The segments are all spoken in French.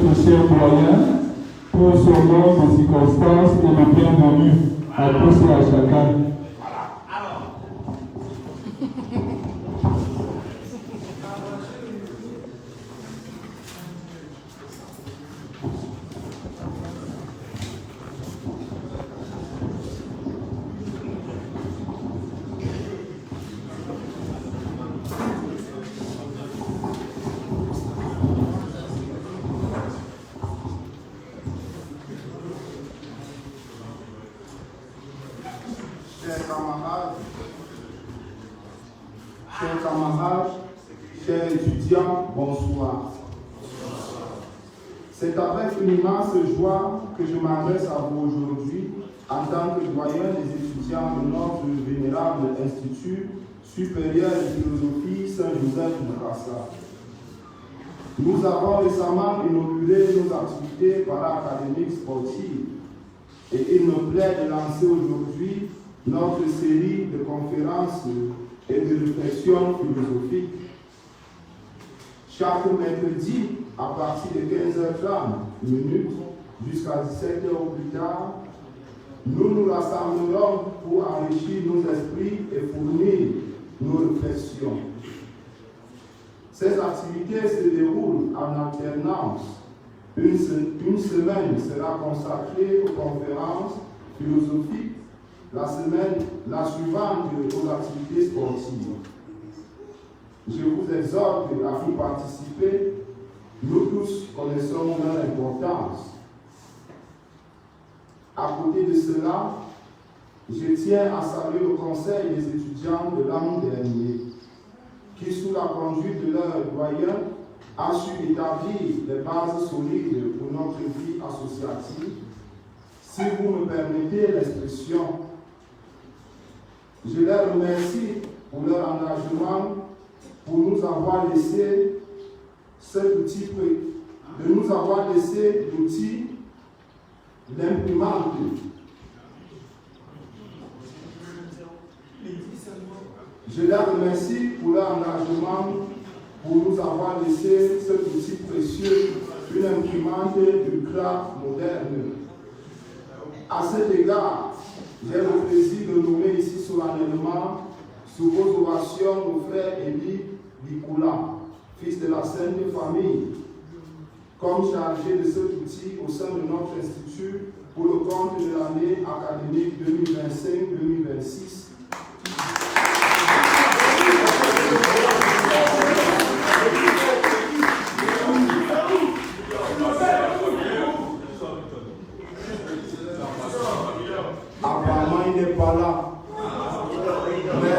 notre cher doyen pour son nom de circonstance et le bienvenu à tous et à chacun. Chers camarades, chers étudiants, bonsoir. C'est avec une immense joie que je m'adresse à vous aujourd'hui en tant que doyen des étudiants de notre vénérable Institut supérieur de philosophie Saint-Joseph de Brassard. Nous avons récemment inauguré nos activités para-académiques sportives et il me plaît de lancer aujourd'hui notre série de conférences et de réflexions philosophiques. Chaque mercredi, à partir de 15h30 jusqu'à 17h ou plus tard, nous nous rassemblerons pour enrichir nos esprits et fournir nos réflexions. Ces activités se déroulent en alternance. Une semaine sera consacrée aux conférences philosophiques, la suivante aux activités sportives. Je vous exhorte à y participer. Nous tous connaissons leur importance. À côté de cela, je tiens à saluer le conseil des étudiants de l'an dernier, qui, sous la conduite de leur doyen, a su établir des bases solides pour notre vie associative. Si vous me permettez l'expression, je les remercie pour leur engagement, pour nous avoir laissé cet outil, de nous avoir laissé l'outil, l'imprimante. Je les remercie pour leur engagement, pour nous avoir laissé cet outil précieux, une imprimante du craft moderne. À cet égard, j'ai le plaisir de nommer ici solennellement, sous vos ovations, mon frère Élie Bikoula, fils de la Sainte Famille, comme chargé de cet outil au sein de notre institut pour le compte de l'année académique 2025-2026. Apparemment, il n'est pas là. Mais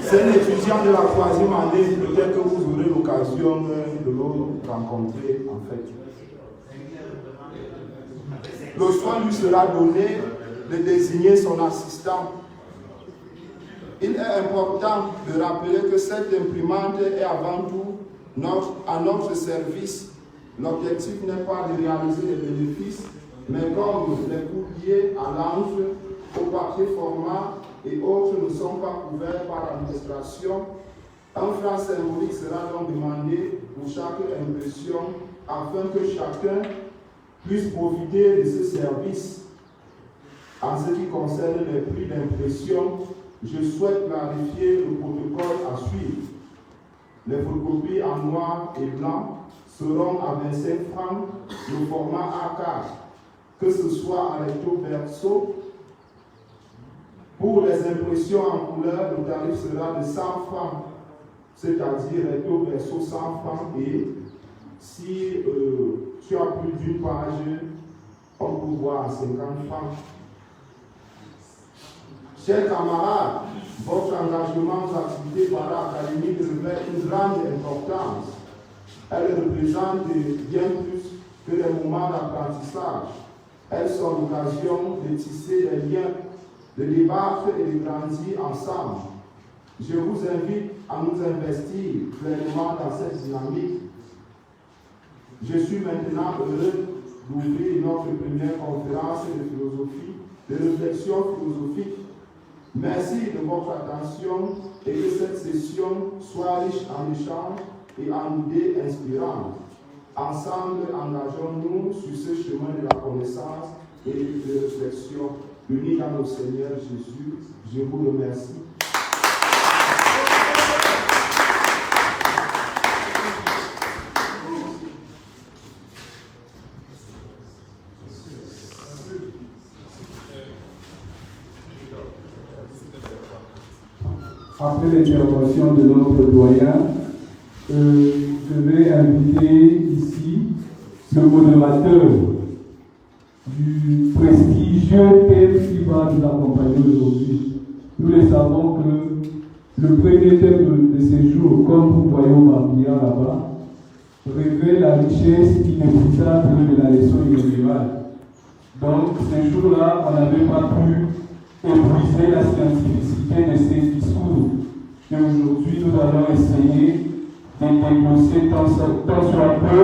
c'est un étudiant de la 3e année. Peut-être que vous aurez l'occasion de le rencontrer, en fait. Le soin lui sera donné de désigner son assistant. Il est important de rappeler que cette imprimante est avant tout à notre service. L'objectif n'est pas de réaliser des bénéfices, mais comme les courriers à l'encre, au papier format et autres ne sont pas couverts par l'administration, un franc symbolique sera donc demandé pour chaque impression afin que chacun puisse profiter de ce service. En ce qui concerne les prix d'impression, je souhaite clarifier le protocole à suivre. Les photocopies en noir et blanc seront à 25 francs le format A4, que ce soit à recto verso. Pour les impressions en couleur, le tarif sera de 100 francs, c'est-à-dire recto verso 100 francs, et si tu as plus d'une page, on peut voir à 50 francs. Chers camarades, votre engagement aux activités para-académiques revêt une grande importance. Elles représentent bien plus que des moments d'apprentissage. Elles sont l'occasion de tisser des liens, de débattre et de grandir ensemble. Je vous invite à nous investir pleinement dans cette dynamique. Je suis maintenant heureux d'ouvrir notre première conférence de philosophie, de réflexion philosophique. Merci de votre attention et que cette session soit riche en échanges et en idées inspirantes. Ensemble, engageons-nous sur ce chemin de la connaissance et de réflexion unis dans notre Seigneur Jésus. Je vous remercie. Après l'intervention de notre doyen, je vais inviter ici le modérateur du prestigieux thème qui va nous accompagner aujourd'hui. Nous le savons que le premier thème de ces jours, comme vous voyez au Bambia là-bas, révèle la richesse inépuisable de la leçon inaugurale. Donc, ces jours-là, on n'avait pas pu épuiser la scientificité de ces discours. Et aujourd'hui, nous allons essayer de dénoncer tant soit peu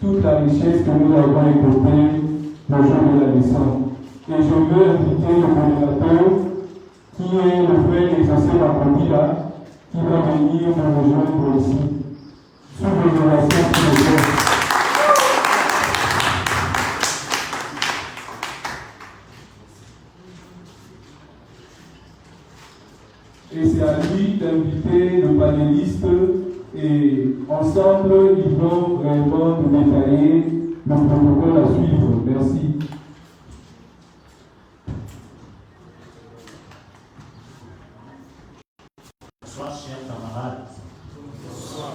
toute la richesse que nous avons écoutée le jour de la leçon. Et je veux inviter le modérateur, qui est le frère Exaucé Makobila, qui va venir nous rejoindre ici. Sous l'observation de l'Église. Et c'est à lui d'inviter le panéliste et ensemble ils vont vraiment nous détailler le protocole à suivre. Merci. Bonsoir chers camarades. Bonsoir.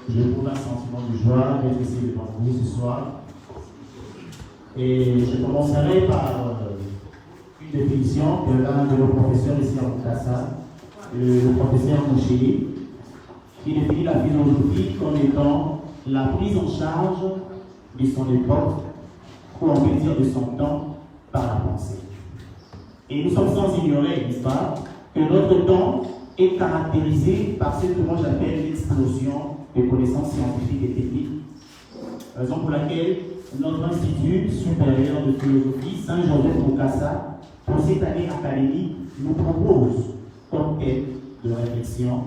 Je vous un sentiment de joie d'être ici devant vous ce soir. Et je commencerai par une définition que l'un de nos professeurs ici en Kassa, le professeur Mouchéli, qui définit la philosophie comme étant la prise en charge de son époque, ou on peut dire de son temps, par la pensée. Et nous sommes sans ignorer, n'est-ce pas, que notre temps est caractérisé par ce que moi j'appelle l'explosion des connaissances scientifiques et techniques. Raison pour laquelle notre Institut supérieur de philosophie Saint-Joseph-Bokassa, pour cette année académique, nous propose comme thème de réflexion,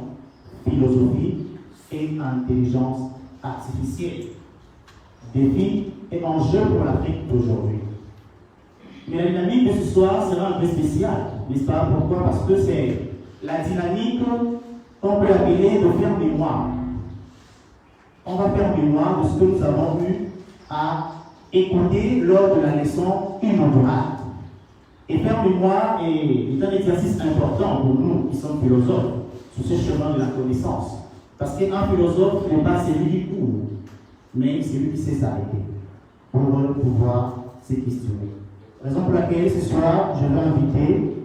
philosophie et intelligence artificielle. Défi et enjeu pour l'Afrique d'aujourd'hui. Mais la dynamique de ce soir sera un peu spéciale, n'est-ce pas? Pourquoi? Parce que c'est la dynamique qu'on peut appeler de faire mémoire. On va faire mémoire de ce que nous avons eu à écouter lors de la leçon inaugurale. Et faire mémoire est un exercice important pour nous qui sommes philosophes sur ce chemin de la connaissance. Parce qu'un philosophe n'est pas celui qui court, mais celui qui sait s'arrêter pour pouvoir se questionner. Raison pour laquelle ce soir, je vais inviter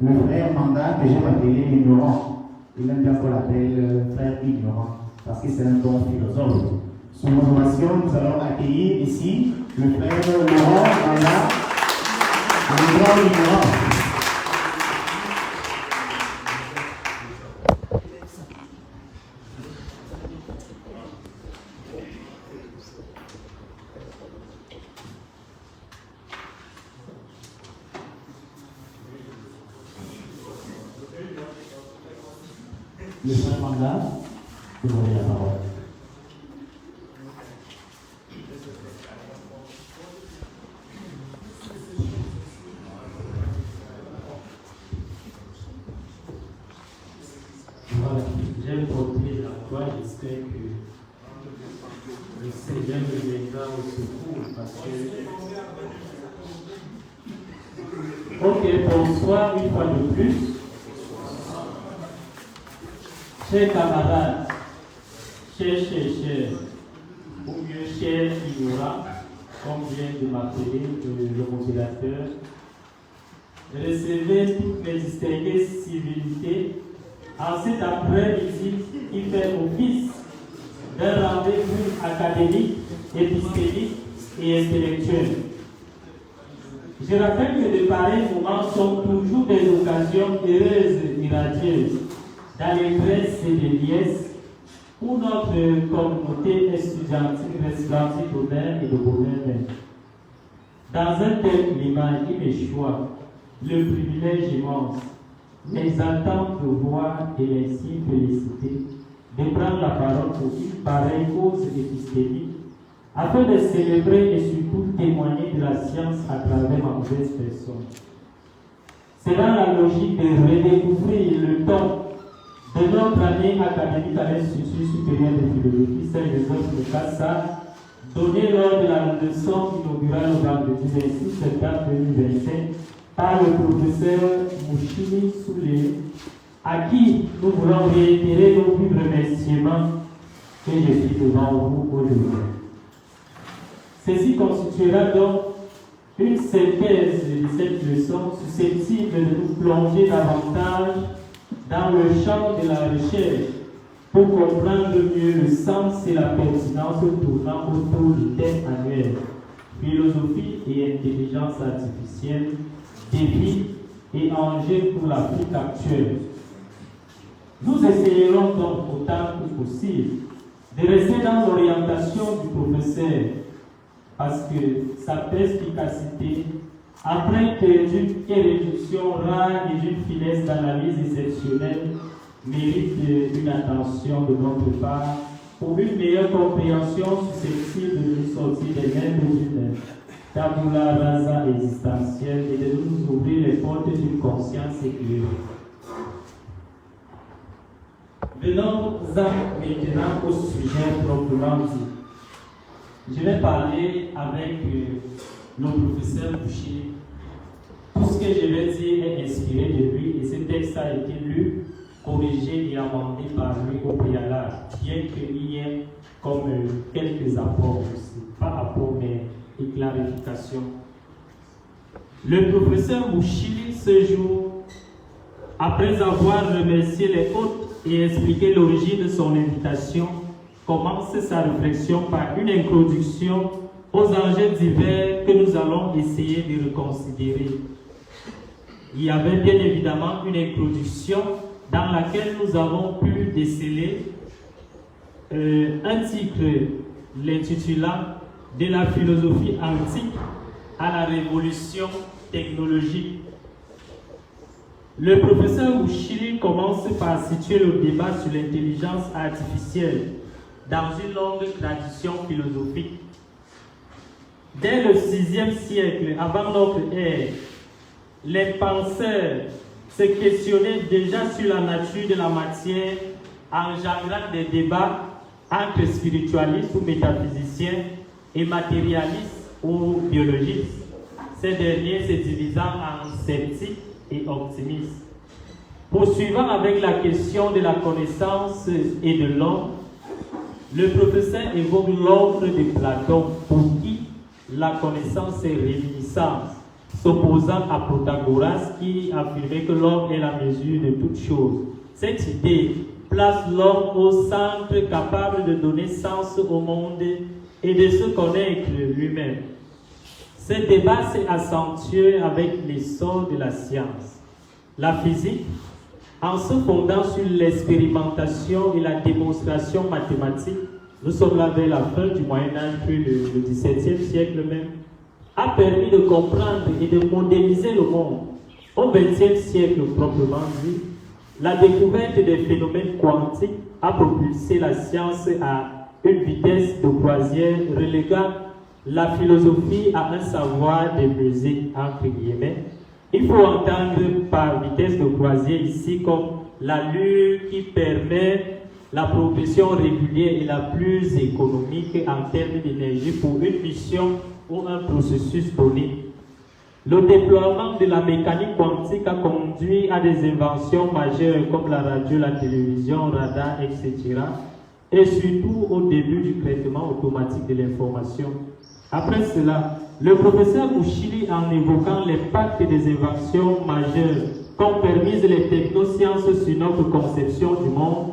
le frère Manda que j'ai appelé l'ignorant. Il aime bien qu'on l'appelle frère ignorant, parce que c'est un bon philosophe. Sous nos ovations, nous allons accueillir ici le frère Laurent Manda, le grand ignorant. Le frère Manda, vous avez la parole. Voilà, j'aime porter la voix, j'espère que le Seigneur me viendra au secours parce que. Ok, bonsoir une fois de plus. Chers camarades, chers, ou mieux chers ignorants, comme vient de m'appeler le modérateur, recevez toutes mes distinguées civilités en cet après-midi qui fait office d'un rendez-vous académique, épistémique et intellectuel. Je rappelle que de pareils moments sont toujours des occasions heureuses et radieuses dans les tresses et les liesses où notre communauté estudiantine reste remplie d'honneur et de bonheur même. Dans un tel climat qui m'échoit, le privilège immense m'exaltant de voir et ainsi féliciter, de prendre la parole pour une pareille cause épistémique, afin de célébrer et surtout témoigner de la science à travers ma modeste personne. C'est dans la logique de redécouvrir le temps de notre année académique à l'Institut supérieur de philosophie Saint-Joseph de Cassa, donné lors de la leçon inaugurale au vendredi 26 septembre 2025 par le professeur Mouchili Soulé, à qui nous voulons réitérer nos plus remerciements que je suis devant vous aujourd'hui. Ceci constituera donc une synthèse de cette leçon susceptible de nous plonger davantage dans le champ de la recherche pour comprendre mieux le sens et la pertinence tournant autour du thème annuel philosophie et intelligence artificielle, défis et enjeux pour l'Afrique actuelle. Nous essayerons donc autant que possible de rester dans l'orientation du professeur parce que sa perspicacité, empreinte d'une érudition rare et d'une finesse d'analyse exceptionnelle, mérite une attention de notre part pour une meilleure compréhension susceptible de nous sortir des mêmes d'une tabula rasa existentielle et de nous ouvrir les portes d'une conscience éclairée. Venons-en maintenant au sujet proprement dit. Je vais parler avec le professeur Boucher. Tout ce que je vais dire est inspiré de lui et ce texte a été lu, corrigé et amendé par lui au préalable, bien qu'il y ait comme quelques apports aussi, pas apports mais des clarifications. Le professeur Boucher, ce jour, après avoir remercié les hôtes et expliqué l'origine de son invitation, commence sa réflexion par une introduction aux enjeux divers que nous allons essayer de reconsidérer. Il y avait bien évidemment une introduction dans laquelle nous avons pu déceler un titre l'intitulant « De la philosophie antique à la révolution technologique ». Le professeur Bouchili commence par situer le débat sur l'intelligence artificielle dans une longue tradition philosophique. Dès le VIe siècle, avant notre ère, les penseurs se questionnaient déjà sur la nature de la matière, engendrant des débats entre spiritualistes ou métaphysiciens et matérialistes ou biologistes, ces derniers se divisant en sceptiques et optimistes. Poursuivant avec la question de la connaissance et de l'homme, le professeur évoque l'ordre de Platon pour qui la connaissance est réminiscence, s'opposant à Protagoras qui affirmait que l'homme est la mesure de toutes choses. Cette idée place l'homme au centre capable de donner sens au monde et de se connaître lui-même. Ce débat s'est accentué avec l'essor de la science. La physique, en se fondant sur l'expérimentation et la démonstration mathématique, nous sommes là vers la fin du Moyen-Âge, puis le XVIIe siècle même, a permis de comprendre et de modéliser le monde. Au XXe siècle proprement dit, la découverte des phénomènes quantiques a propulsé la science à une vitesse de croisière, reléguant la philosophie à un savoir de musique, entre guillemets. Il faut entendre par vitesse de croisière ici comme l'allure qui permet la progression régulière et la plus économique en termes d'énergie pour une mission ou un processus donné. Le déploiement de la mécanique quantique a conduit à des inventions majeures comme la radio, la télévision, radar, etc. Et surtout au début du traitement automatique de l'information. Après cela, le professeur Bouchili, en évoquant l'impact des inventions majeures qu'ont permises les technosciences sur notre conception du monde,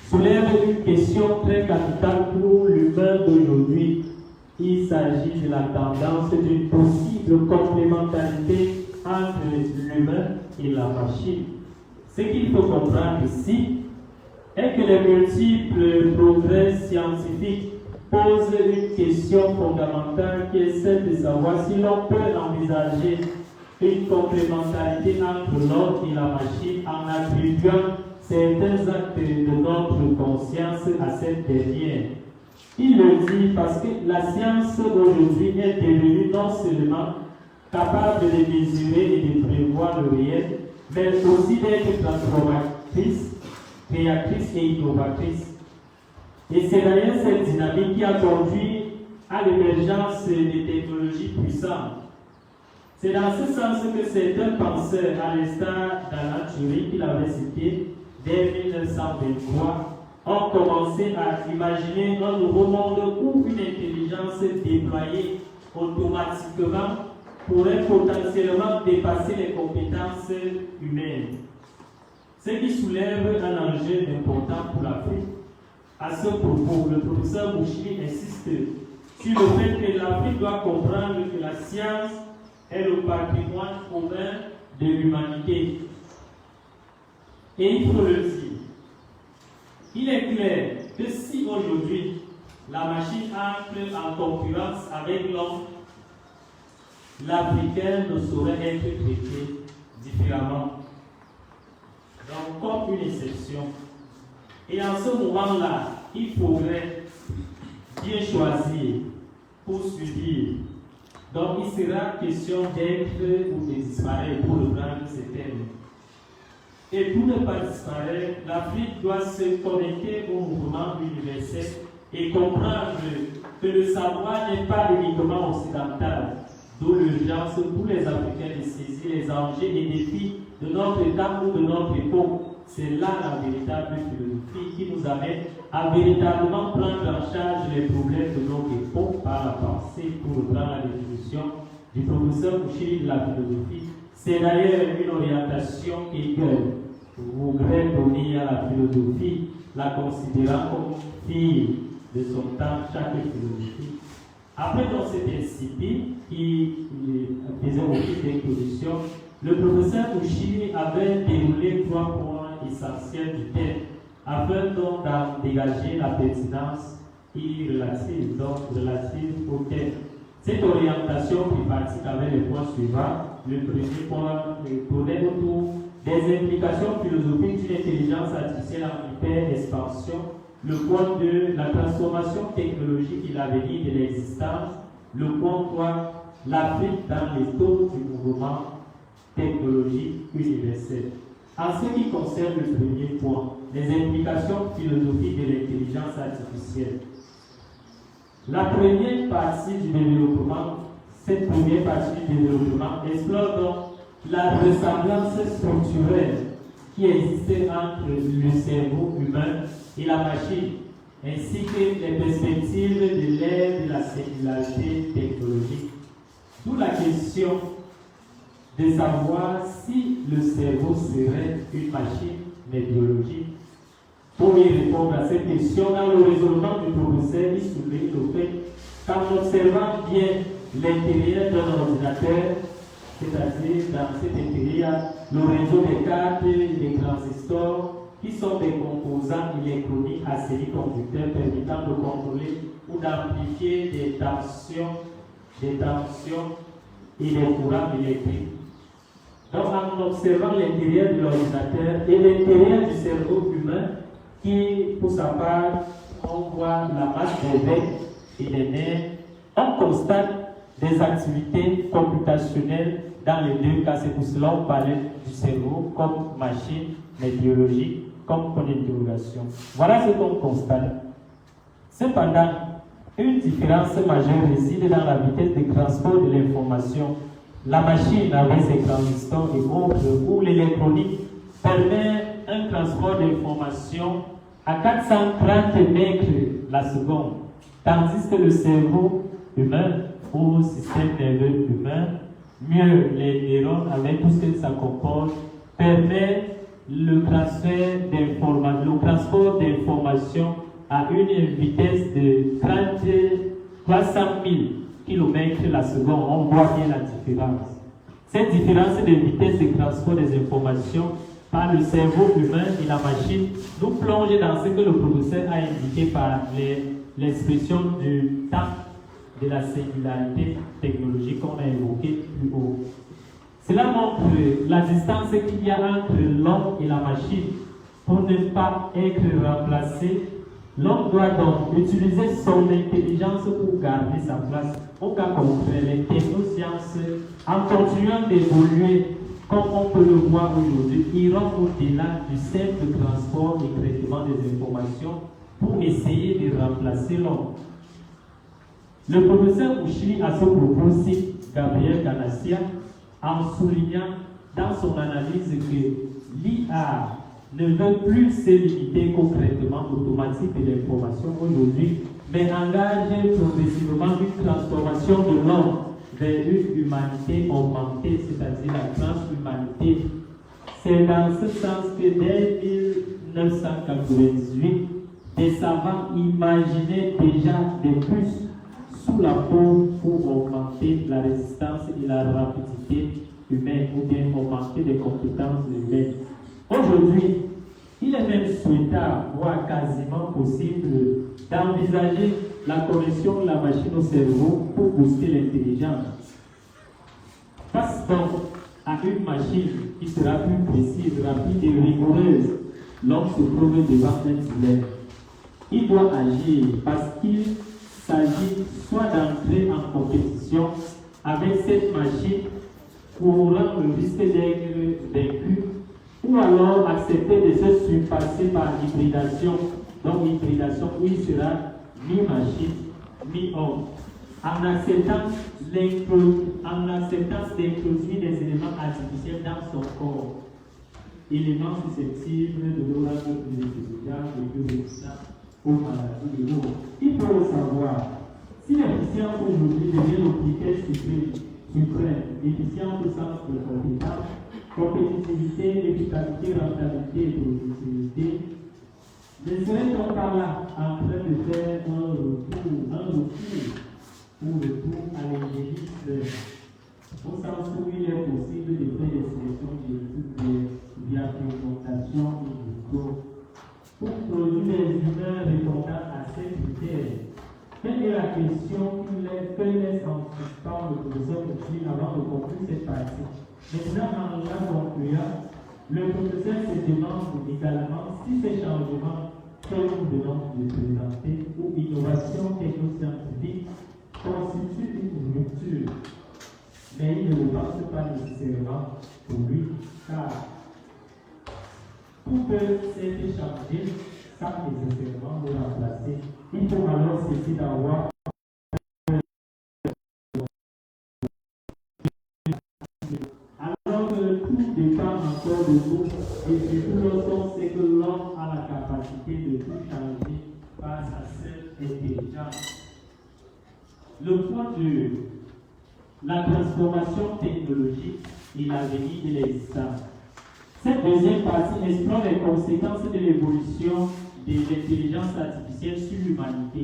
soulève une question très capitale pour l'humain d'aujourd'hui. Il s'agit de la tendance d'une possible complémentarité entre l'humain et la machine. Ce qu'il faut comprendre ici est que les multiples progrès scientifiques posent une question fondamentale qui est celle de savoir si l'on peut envisager une complémentarité entre l'homme et la machine en attribuant certains actes de notre conscience à cette dernière. Il le dit parce que la science aujourd'hui est devenue non seulement capable de mesurer et de prévoir le réel, mais aussi d'être transformatrice, créatrice et innovatrice. Et c'est d'ailleurs cette dynamique qui a conduit à l'émergence des technologies puissantes. C'est dans ce sens que certains penseurs, à l'instar d'Alan Turing, qu'il avait cité dès 1923, ont commencé à imaginer un nouveau monde où une intelligence déployée automatiquement pourrait potentiellement dépasser les compétences humaines. Ce qui soulève un enjeu important pour l'Afrique. À ce propos, le professeur Mouchiri insiste sur le fait que l'Afrique doit comprendre que la science est le patrimoine commun de l'humanité. Et il faut le dire. Il est clair que si aujourd'hui la machine entre en concurrence avec l'homme, l'Africain ne saurait être traité différemment. Donc, comme une exception. Et en ce moment-là, il faudrait bien choisir pour suivre. Donc, il sera question d'être ou de disparaître pour reprendre ces termes. Et pour ne pas disparaître, l'Afrique doit se connecter au mouvement universel et comprendre que le savoir n'est pas uniquement occidental, d'où l'urgence pour les Africains de saisir les enjeux et défis de notre temps ou de notre époque. C'est là la véritable philosophie qui nous amène à véritablement prendre en charge les problèmes de notre époque par la pensée, pour reprendre la définition du professeur Mouchiri de la philosophie. C'est d'ailleurs une orientation qu'Hegel voudrait donner à la philosophie, la considérant comme fille de son temps, chaque philosophie. Après, dans cet incipit qui faisait office d'introduction, le professeur Mouchiri avait déroulé 3 points essentiels du thème, afin donc d'en dégager la pertinence relative au thème. Cette orientation tripartite avait les points suivants. Le premier point tournait autour des implications philosophiques d'une intelligence artificielle en hyper-expansion. Le point 2, la transformation technologique et l'avenir de l'existence. Le point 3, l'Afrique dans les taux du mouvement technologique universel. En ce qui concerne le premier point, les implications philosophiques de l'intelligence artificielle. La première partie du développement, cette première partie du développement explore donc la ressemblance structurelle qui existait entre le cerveau humain et la machine, ainsi que les perspectives de l'ère de la singularité technologique. D'où la question de savoir si le cerveau serait une machine, mais biologique. Pour y répondre à cette question, dans le raisonnement du professeur, il souligne le fait qu'en observant bien l'intérieur d'un ordinateur, c'est-à-dire dans cet intérieur, le réseau des cartes et des transistors, qui sont des composants électroniques à semi-conducteurs permettant de contrôler ou d'amplifier des tensions et des courants électriques. Donc, en observant l'intérieur de l'ordinateur et l'intérieur du cerveau humain, qui, pour sa part, on voit la masse des veines et des nerfs, on constate des activités computationnelles dans les deux cas. C'est pour cela qu'on parlait du cerveau comme machine, mais biologique comme point d'interrogation. Voilà ce qu'on constate. Cependant, une différence majeure réside dans la vitesse de transport de l'information. La machine avec ses transistors et autres, ou l'électronique, permet un transport d'information à 430 mètres la seconde, tandis que le cerveau humain ou système nerveux humain, mieux les neurones avec tout ce que ça comporte, permet le transport d'information à une vitesse de 300 000 km la seconde. On voit bien la différence. Cette différence de vitesse de transport des informations par le cerveau humain et la machine nous plonge dans ce que le professeur a indiqué par l'expression du temps de la singularité technologique qu'on a évoqué plus haut. Cela montre la distance qu'il y a entre l'homme et la machine. Pour ne pas être remplacé, l'homme doit donc utiliser son intelligence pour garder sa place. Au cas contraire, les technosciences, en continuant d'évoluer, comme on peut le voir aujourd'hui, iront au-delà du simple transport et traitement des informations pour essayer de remplacer l'homme. Le professeur Mouchili a ce propos cite Gabriel Ganassia en soulignant dans son analyse que l'IA ne veut plus se limiter qu'au traitement automatique de l'information aujourd'hui, mais engage progressivement une transformation de l'homme vers une humanité augmentée, c'est-à-dire la transhumanité. C'est dans ce sens que dès 1998, des savants imaginaient déjà des puces sous la peau pour augmenter la résistance et la rapidité humaine ou bien augmenter les compétences humaines. Aujourd'hui, il est même souhaitable, voire quasiment possible, d'envisager la connexion de la machine au cerveau pour booster l'intelligence. Face donc à une machine qui sera plus précise, rapide et rigoureuse, l'homme se trouve devant un dilemme. Il doit agir parce qu'il s'agit soit d'entrer en compétition avec cette machine courant le risque d'être vaincu, ou alors accepter de se surpasser par l'hybridation, donc l'hybridation où il sera mi-machine, mi-homme, en acceptant d'introduire des éléments artificiels dans son corps, éléments susceptibles de l'orage de l'étudiant et de l'étudiant aux maladies de l'eau. Il faut le savoir, si l'efficience aujourd'hui devient le critère suprême, l'efficience au sens de compétence, compétitivité, efficacité, rentabilité et productivité, ne serait-on pas là en train de faire un retour à l'ingénierie, au sens où il est possible de faire des sélections génétiques via fermentation et micro pour produire des humains répondant à ces critères? Quelle est la question que laisse en suspens le professeur Mouchili avant de conclure cette partie? Maintenant, en la concluant, le professeur se demande également si ces changements que nous venons de présenter ou innovations technoscientifiques constituent une rupture. Mais il ne le pense pas nécessairement pour lui, car tout peut s'être changé sans nécessairement le remplacer. Il faut alors cesser d'avoir tout dépend encore de nous et surtout lorsqu'on sait que l'homme a la capacité de tout changer face à cette intelligence. Le point de la transformation technologique et l'avenir de l'existence. Cette deuxième partie explore les conséquences de l'évolution de l'intelligence artificielle sur l'humanité,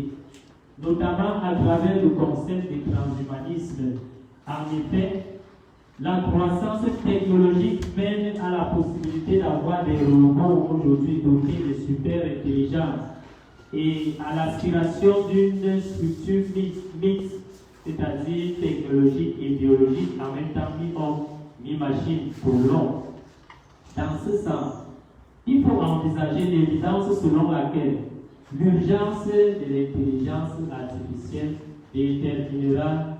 notamment à travers le concept de transhumanisme. En effet, la croissance technologique mène à la possibilité d'avoir des robots aujourd'hui dotés de super intelligence et à l'aspiration d'une structure mixte, c'est-à-dire technologique et biologique, en même temps mi-homme, mi-machine pour l'homme. Dans ce sens, il faut envisager l'évidence selon laquelle l'urgence de l'intelligence artificielle déterminera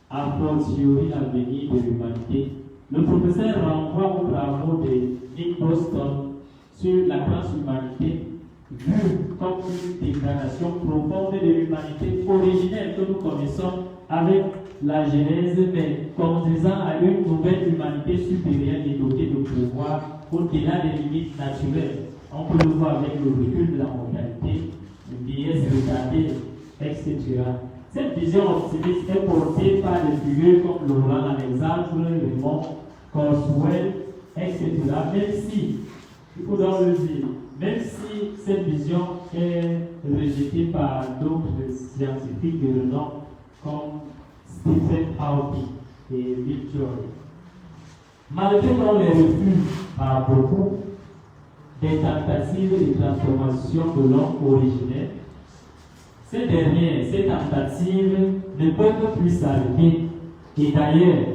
a fortiori l'avenir de l'humanité. Le professeur renvoie aux travaux de Nick Boston sur la transhumanité, vue comme une dégradation profonde de l'humanité originelle que nous connaissons avec la Genèse, mais conduisant à une nouvelle humanité supérieure et dotée de pouvoir au-delà des limites naturelles. On peut le voir avec le recul de la mortalité, le vieillesse retardée, etc. Cette vision optimiste est portée par des figures comme Laurent Alexandre, Raymond Kurzweil, etc. Même si, il faut donc le dire, même si cette vision est rejetée par d'autres scientifiques de renom comme Stephen Hawking et Bill Joy. Malgré les refus par beaucoup des tentatives de transformation de l'homme originel, ces tentatives ne peuvent plus s'arrêter. Et d'ailleurs,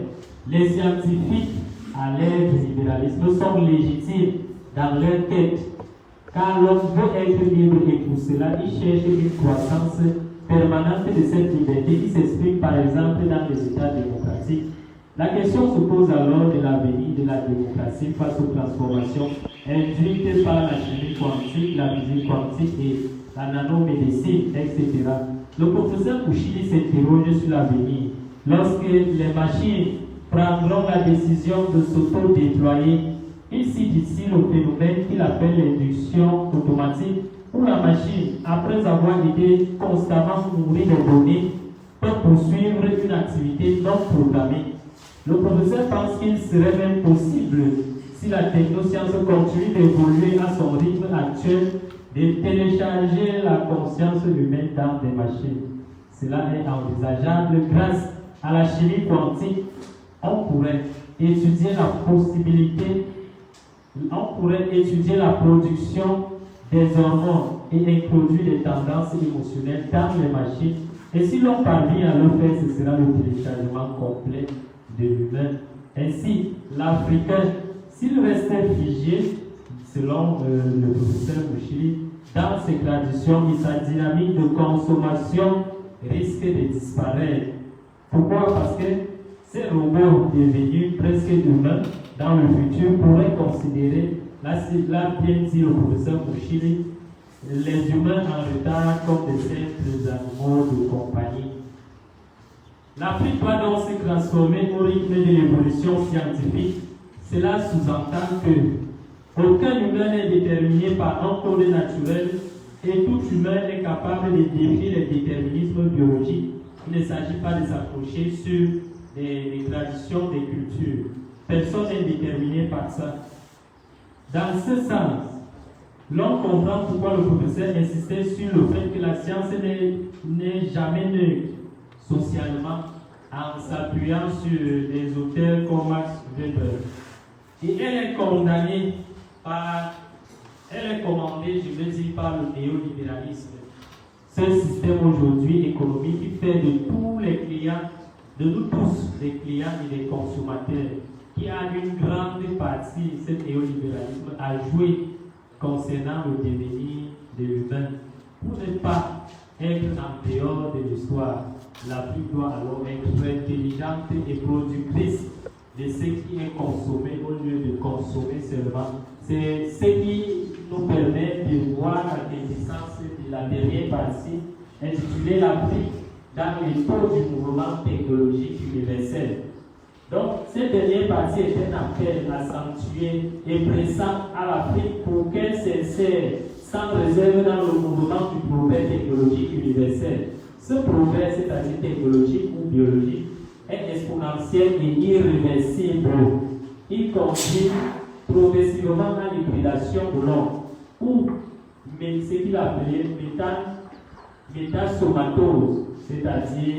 Les scientifiques à l'ère du libéralisme sont légitimes dans leur quête, car l'homme veut être libre et pour cela il cherche une croissance permanente de cette liberté qui s'exprime par exemple dans les États démocratiques. La question se pose alors de l'avenir de la démocratie face aux transformations induites par la chimie quantique, la physique quantique et la nanomédecine, etc. Le professeur Kouchili s'interroge sur l'avenir. Lorsque les machines prendront la décision de s'auto-déployer, il cite ici le phénomène qu'il appelle l'induction automatique, où la machine, après avoir été constamment nourrie de données, peut poursuivre une activité non programmée. Le professeur pense qu'il serait même possible, si la technoscience continue d'évoluer à son rythme actuel, de télécharger la conscience humaine dans des machines. Cela est envisageable grâce à la chimie quantique. On pourrait étudier la production des hormones et introduire des tendances émotionnelles dans les machines. Et si l'on parvient à le faire, ce sera le téléchargement complet de l'humain. Ainsi, l'Africain, s'il restait figé, selon le professeur Kouchili, dans ses traditions et sa dynamique de consommation risque de disparaître. Pourquoi? Parce que ces robots devenus presque humains dans le futur pourraient considérer, là bien dit le professeur Kouchili, les humains en retard comme des simples animaux de compagnie. L'Afrique doit donc se transformer au rythme de l'évolution scientifique. Cela sous-entend que aucun humain n'est déterminé par un code naturel et tout humain est capable de défier les déterminismes biologiques. Il ne s'agit pas de s'accrocher sur des traditions, des cultures. Personne n'est déterminé par ça. Dans ce sens, l'on comprend pourquoi le professeur insistait sur le fait que la science n'est jamais neutre socialement en s'appuyant sur des auteurs comme Max Weber. Et elle est commandée, je veux dire, par le néolibéralisme. Ce système aujourd'hui économique qui fait de tous les clients, de nous tous, des clients et des consommateurs, qui a une grande partie, ce néolibéralisme, à jouer concernant le devenir de l'humain. Pour ne pas être en dehors de l'histoire, l'Afrique doit alors être intelligente et productrice de ce qui est consommé au lieu de consommer seulement. C'est ce qui nous permet de voir la quintessence de la dernière partie intitulée l'Afrique dans les taux du mouvement technologique universel. Donc, cette dernière partie est un appel accentué et pressant à l'Afrique pour qu'elle s'insère sans réserve dans le mouvement du progrès technologique universel. Ce progrès, c'est-à-dire technologique ou biologique, est exponentiel et irréversible. Il conduit progressivement à l'hybridation de l'homme, ou ce qu'il appelait métasomatose, c'est-à-dire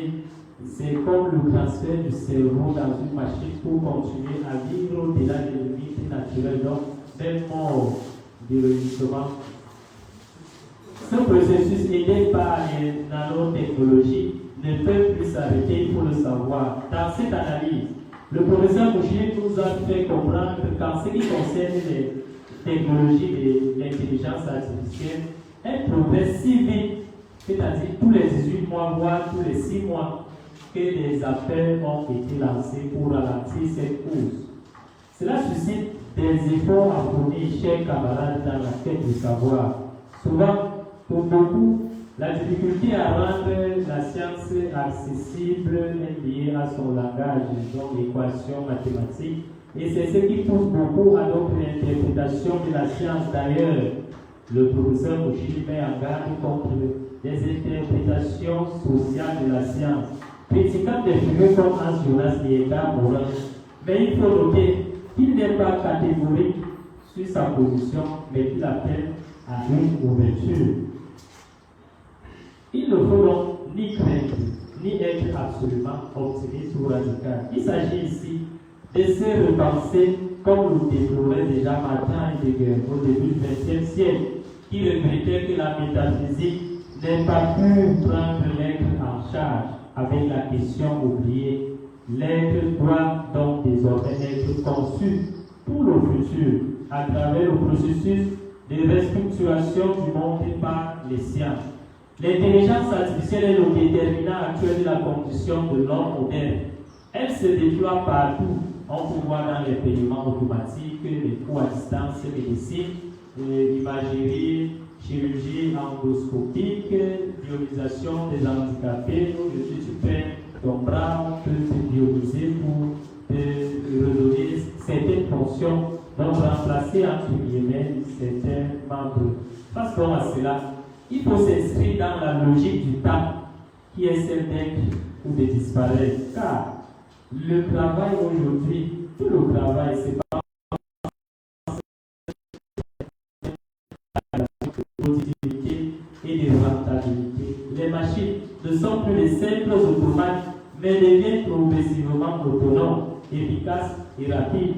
c'est comme le transfert du cerveau dans une machine pour continuer à vivre au-delà des limites naturelles, donc même mort biologiquement. Ce processus aidé par les nanotechnologies ne peut plus s'arrêter, il faut le savoir. Dans cette analyse, le professeur Kouchili nous a fait comprendre qu'en ce qui concerne les technologies de l'intelligence artificielle, elles progressent si vite, c'est-à-dire tous les 18 mois, voire tous les 6 mois, que des appels ont été lancés pour ralentir cette course. Cela suscite des efforts à fournir, chers camarades, dans la quête du savoir. Souvent, pour beaucoup, la difficulté à rendre la science accessible est liée à son langage, donc l'équation mathématique, et c'est ce qui pousse beaucoup à notre interprétation de la science. D'ailleurs, le professeur Kouchili met en garde contre des interprétations sociales de la science, critiquant des figures comme Hans Jonas et Edgar Morin. Mais il faut noter qu'il n'est pas catégorique sur sa position, mais qu'il appelle à une ouverture. Il ne faut donc ni craindre, ni être absolument optimiste ou radical. Il s'agit ici de se repenser comme le déplorait déjà Martin Heidegger au début du XXe siècle, qui regrettait que la métaphysique n'ait pas pu prendre l'être en charge avec la question oubliée L'être doit donc désormais être conçu pour le futur à travers le processus de restructuration du monde par les sciences. L'intelligence artificielle est le déterminant actuel de la condition de l'homme moderne. Elle se déploie partout. On peut voir dans les paiements automatiques, les cours à distance, médecine, imagerie, chirurgie endoscopique, bionisation des handicapés. Aujourd'hui, tu fais ton bras, on peut te bioniser pour te redonner certaines fonctions, donc remplacer entre guillemets certains membres. Face donc à cela, il faut s'inscrire dans la logique du temps qui est celle d'être ou de disparaître. Car le travail aujourd'hui, tout le travail, c'est pas de productivité et de rentabilité. Les machines ne sont plus les simples automates, mais deviennent progressivement autonomes, efficaces et rapides.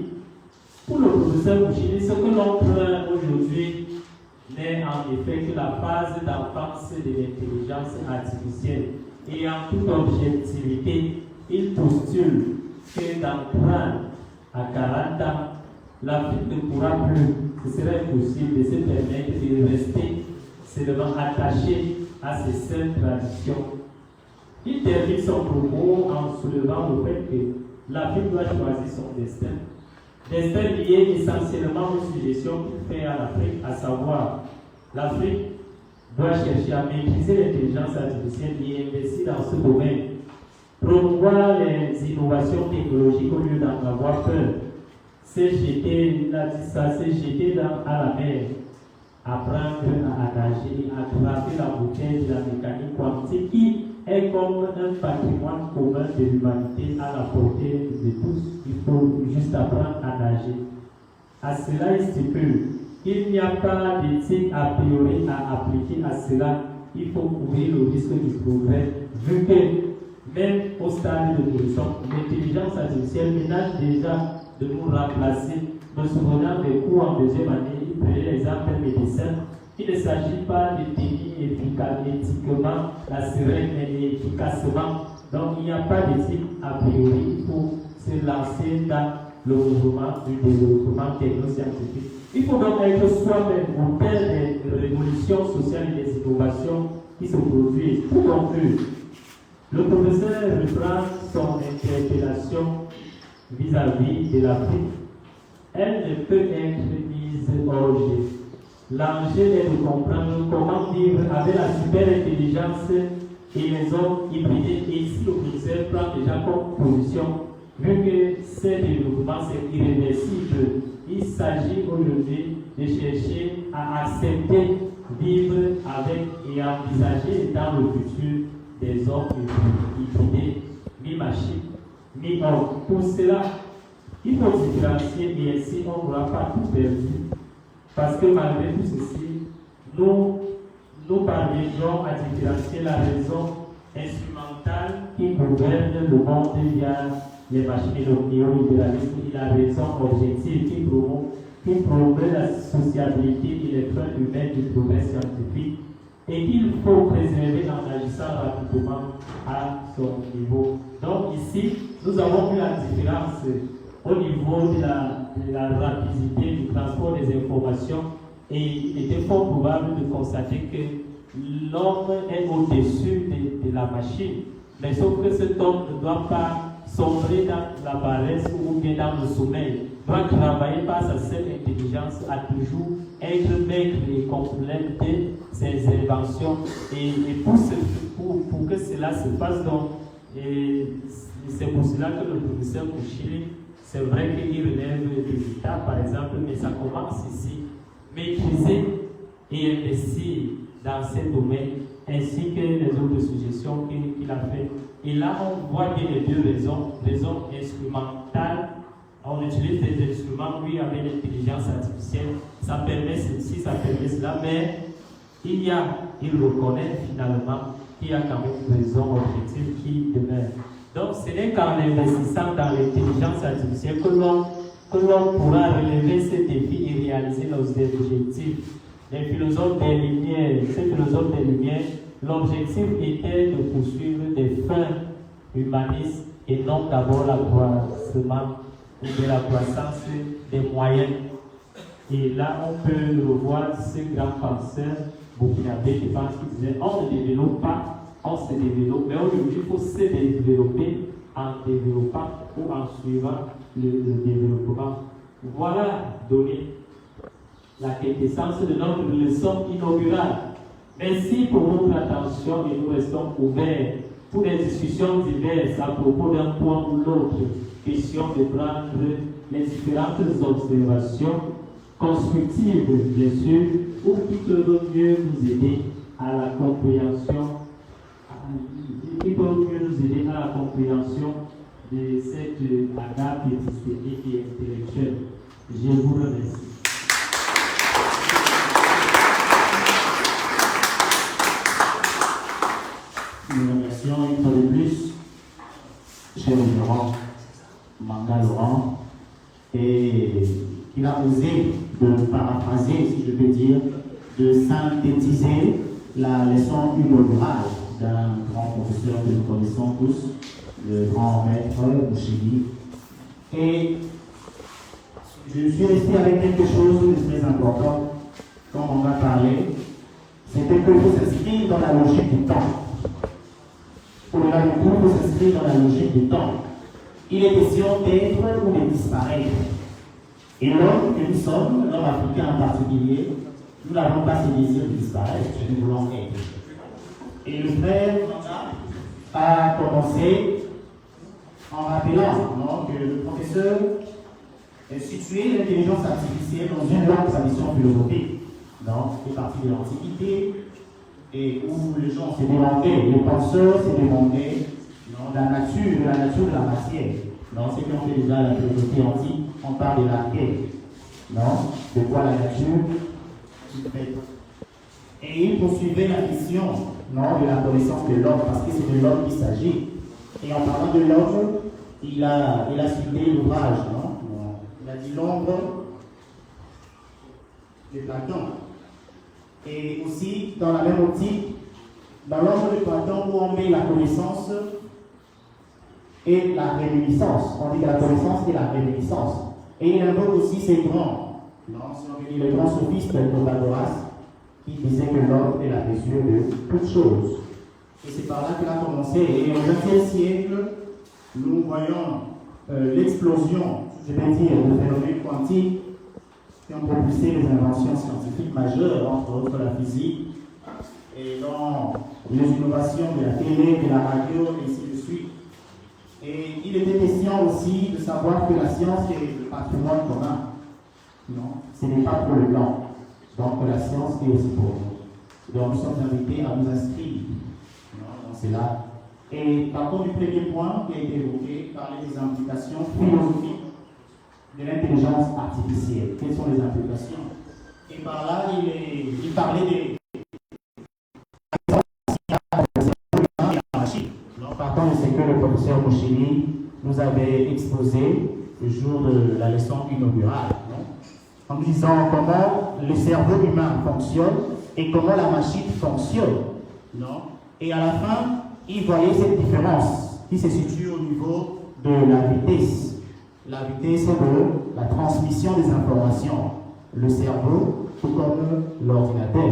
Pour le professeur Mouchili, ce que l'on prend aujourd'hui n'est en effet que la phase d'enfance de l'intelligence artificielle. Et en toute objectivité, il postule que dans 30 à 40 ans, l'Afrique ne pourra plus, ce serait impossible de se permettre de rester seulement attaché à ses seules traditions. Il termine son propos en soulevant le fait que l'Afrique doit choisir son destin. Destin lié essentiellement aux suggestions qu'il fait à l'Afrique, à savoir l'Afrique doit chercher à maîtriser l'intelligence artificielle et investir dans ce domaine, promouvoir les innovations technologiques au lieu d'en avoir peur, se jeter, il a dit ça, se jeter à la mer, apprendre à nager, à attraper la bouteille de la mécanique quantique qui est comme un patrimoine commun de l'humanité à la portée de tous. Il faut juste apprendre à nager. À cela, il stipule qu'il n'y a pas d'éthique a priori à appliquer à cela. Il faut couvrir le risque du progrès, vu que même au stade de l'évolution, l'intelligence artificielle menace déjà de nous remplacer. Me souvenant des cours en deuxième année, il prenait l'exemple médecin. Il ne s'agit pas de tenir éthiquement la sirène, mais efficacement. Donc il n'y a pas d'éthique a priori pour se lancer dans le mouvement du développement technoscientifique. Il faut donc être soi-même auteur des révolutions sociales et des innovations qui se produisent. Pour conclure, le professeur reprend son interpellation vis-à-vis de l'Afrique. Elle ne peut être mise hors jeu. L'enjeu est de comprendre comment vivre avec la super intelligence et les hommes hybridés. Et ici, le professeur prend déjà comme position, vu que ce développement c'est irréversible, il s'agit aujourd'hui de chercher à accepter, vivre avec et envisager dans le futur des hommes hybridés, mi-machine, mi-homme. Pour cela, il faut différencier et ainsi on n'aura pas tout perdu. Parce que malgré tout ceci, nous parviendrons à différencier la raison instrumentale qui gouverne le monde via les machines et le néolibéralisme et la raison objective qui promeut la sociabilité et les freins humains du progrès scientifique et qu'il faut préserver en agissant rapidement à son niveau. Donc ici, nous avons vu la différence au niveau de la rapidité du transport des informations et il était fort probable de constater que l'homme est au-dessus de la machine. Mais sauf que cet homme ne doit pas sombrer dans la paresse ou bien dans le sommeil. Il doit travailler par sa seule intelligence à toujours être maître et compléter ses inventions. Et pour que cela se passe donc, et c'est pour cela que le professeur Mouchili, c'est vrai qu'il relève des états, par exemple, mais ça commence ici. Maîtriser et investir dans ces domaines, ainsi que les autres suggestions qu'il a faites. Et là, on voit bien les deux raisons. Raison instrumentale, on utilise des instruments, oui, avec l'intelligence artificielle, ça permet ceci, ça permet cela, mais il reconnaît finalement qu'il y a quand même une raison objective qui demeure. Donc, ce n'est qu'en investissant dans l'intelligence artificielle que l'on pourra relever ces défis et réaliser nos objectifs. Les philosophes des Lumières, ces philosophes des Lumières, l'objectif était de poursuivre des fins humanistes et non d'abord l'accroissement ou de la croissance des moyens. Et là, on peut revoir ce grand penseur burkinabé qui pense qu'il disait on ne développe pas, on se développe, mais aujourd'hui il faut se développer en développant ou en suivant le développement. Voilà donné la quintessence de notre leçon inaugurale. Merci pour votre attention et nous restons ouverts pour des discussions diverses à propos d'un point ou l'autre. Question de prendre les différentes observations constructives, bien sûr, ou qui peuvent mieux nous aider à la compréhension, de cette agape épistémique et intellectuelle. Je vous remercie. Nous remercions une fois de plus, cher Laurent, Manga Laurent, et il a osé de paraphraser, si je peux dire, de synthétiser la leçon inaugurale d'un grand professeur que nous connaissons tous, le grand maître Mouchili. Et je suis resté avec quelque chose de très important, comme on a parlé, c'était que vous s'inscrire dans la logique du temps. Au-delà du coup, il faut s'inscrire dans la logique du temps. Il est question d'être ou de disparaître. Et l'homme que nous sommes, l'homme africain en particulier, nous n'avons pas ce désir de disparaître, nous voulons être. Et le frère a commencé en rappelant que le professeur a situé l'intelligence artificielle dans une longue tradition philosophique, qui est partie de l'Antiquité, et où les gens se demandaient, les penseurs se demandaient de la nature de la matière. Ce qui ont fait déjà la philosophie antique, on parle de l'arché, de quoi la nature est faite. Et il poursuivait la question de la connaissance de l'homme, parce que c'est de l'homme qu'il s'agit. Et en parlant de l'homme, il a cité l'ouvrage, il a dit l'ombre de Platon. Et aussi, dans la même optique, dans l'ombre de Platon, où on met la connaissance et la réminiscence. On dit que la connaissance et la réminiscence. Et il invoque aussi ces grands, si on veut dire le grand sophiste Protagoras, qui disait que l'homme est la mesure de toutes choses. Et c'est par là qu'il a commencé. Et au XXe siècle, nous voyons l'explosion, je vais dire, de phénomènes quantiques qui ont propulsé les inventions scientifiques majeures, entre autres la physique, et dans les innovations de la télé, de la radio, et ainsi de suite. Et il était question aussi de savoir que la science est le patrimoine commun. Ce n'est pas pour le blanc. Donc la science est aussi pour nous. Donc nous sommes invités à nous inscrire dans cela. Et par contre, du premier point qui a été évoqué, parler des implications philosophiques de l'intelligence artificielle. Quelles sont les implications? Et par là, il parlait des machines. Par contre, c'est que le professeur Mouchili nous avait exposé le jour de la leçon inaugurale, en nous disant comment le cerveau humain fonctionne et comment la machine fonctionne. Et à la fin, il voyait cette différence qui se situe au niveau de la vitesse. La vitesse de la transmission des informations. Le cerveau, tout comme l'ordinateur.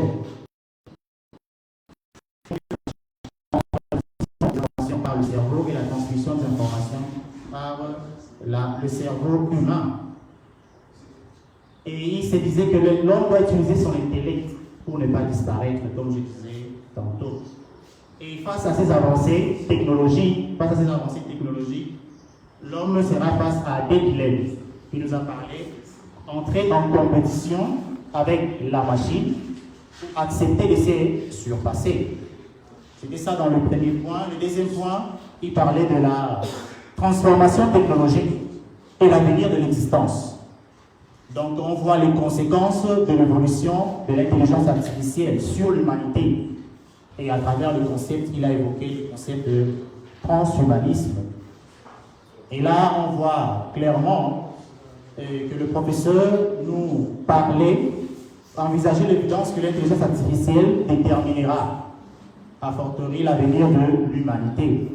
Par le cerveau et la transmission des informations par le cerveau humain. Et il se disait que l'homme doit utiliser son intellect pour ne pas disparaître, comme je disais tantôt. Et face à ces avancées technologiques, l'homme sera face à des dilemmes. Il nous a parlé, entrer en compétition avec la machine, accepter de se surpasser. C'était ça dans le premier point. Le deuxième point, il parlait de la transformation technologique et l'avenir de l'existence. Donc on voit les conséquences de l'évolution de l'intelligence artificielle sur l'humanité. Et à travers le concept, il a évoqué le concept de transhumanisme. Et là, on voit clairement que le professeur nous parlait, envisageait l'évidence que l'intelligence artificielle déterminera, a fortiori, l'avenir de l'humanité.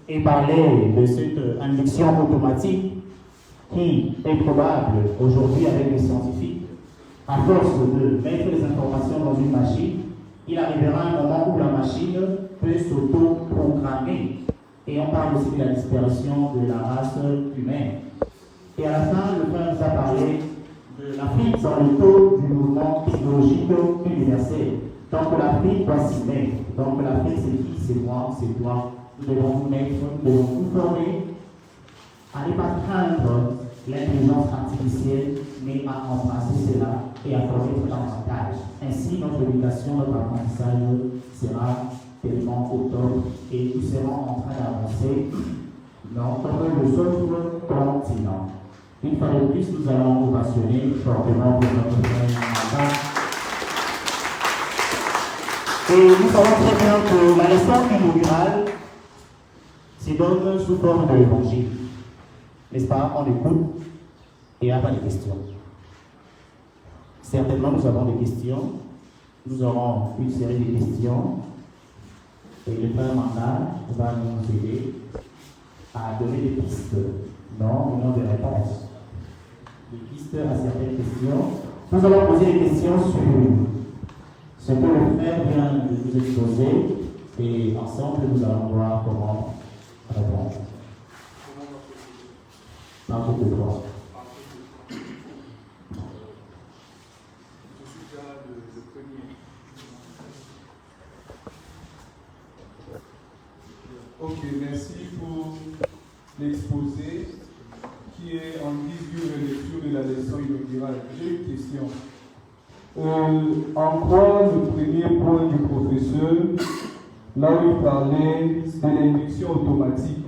et parlait de cette induction automatique qui est probable aujourd'hui avec les scientifiques. À force de mettre les informations dans une machine, il arrivera un moment où la machine peut s'auto-programmer. Et on parle aussi de la disparition de la race humaine. Et à la fin, le frère nous a parlé de l'Afrique dans le taux du mouvement technologique universel. Donc l'Afrique doit s'y mettre. Donc l'Afrique, c'est qui? C'est moi, c'est toi. Nous devons nous mettre, nous devons nous former à ne pas craindre l'intelligence artificielle, mais à embrasser cela et à former davantage. Ainsi, notre éducation, notre apprentissage sera tellement au top et nous serons en train d'avancer dans les autres continents. Une fois de plus, nous allons ovationner fortement pour notre frère. Et nous savons très bien que la leçon inaugurale se donne sous forme de l'évangile. N'est-ce pas? On écoute et il n'y a pas de questions. Certainement, nous avons des questions. Nous aurons une série de questions. Et le frère Manda va nous aider à donner des pistes, non des réponses. Des pistes à certaines questions. Nous allons poser des questions sur ce que le frère vient de nous exposer et ensemble nous allons voir comment répondre. Par contre de toi. Ok, merci pour l'exposé qui est en guise de lecture de la leçon inaugurale. J'ai une question. En quoi le premier point du professeur, là où il parlait de l'induction automatique,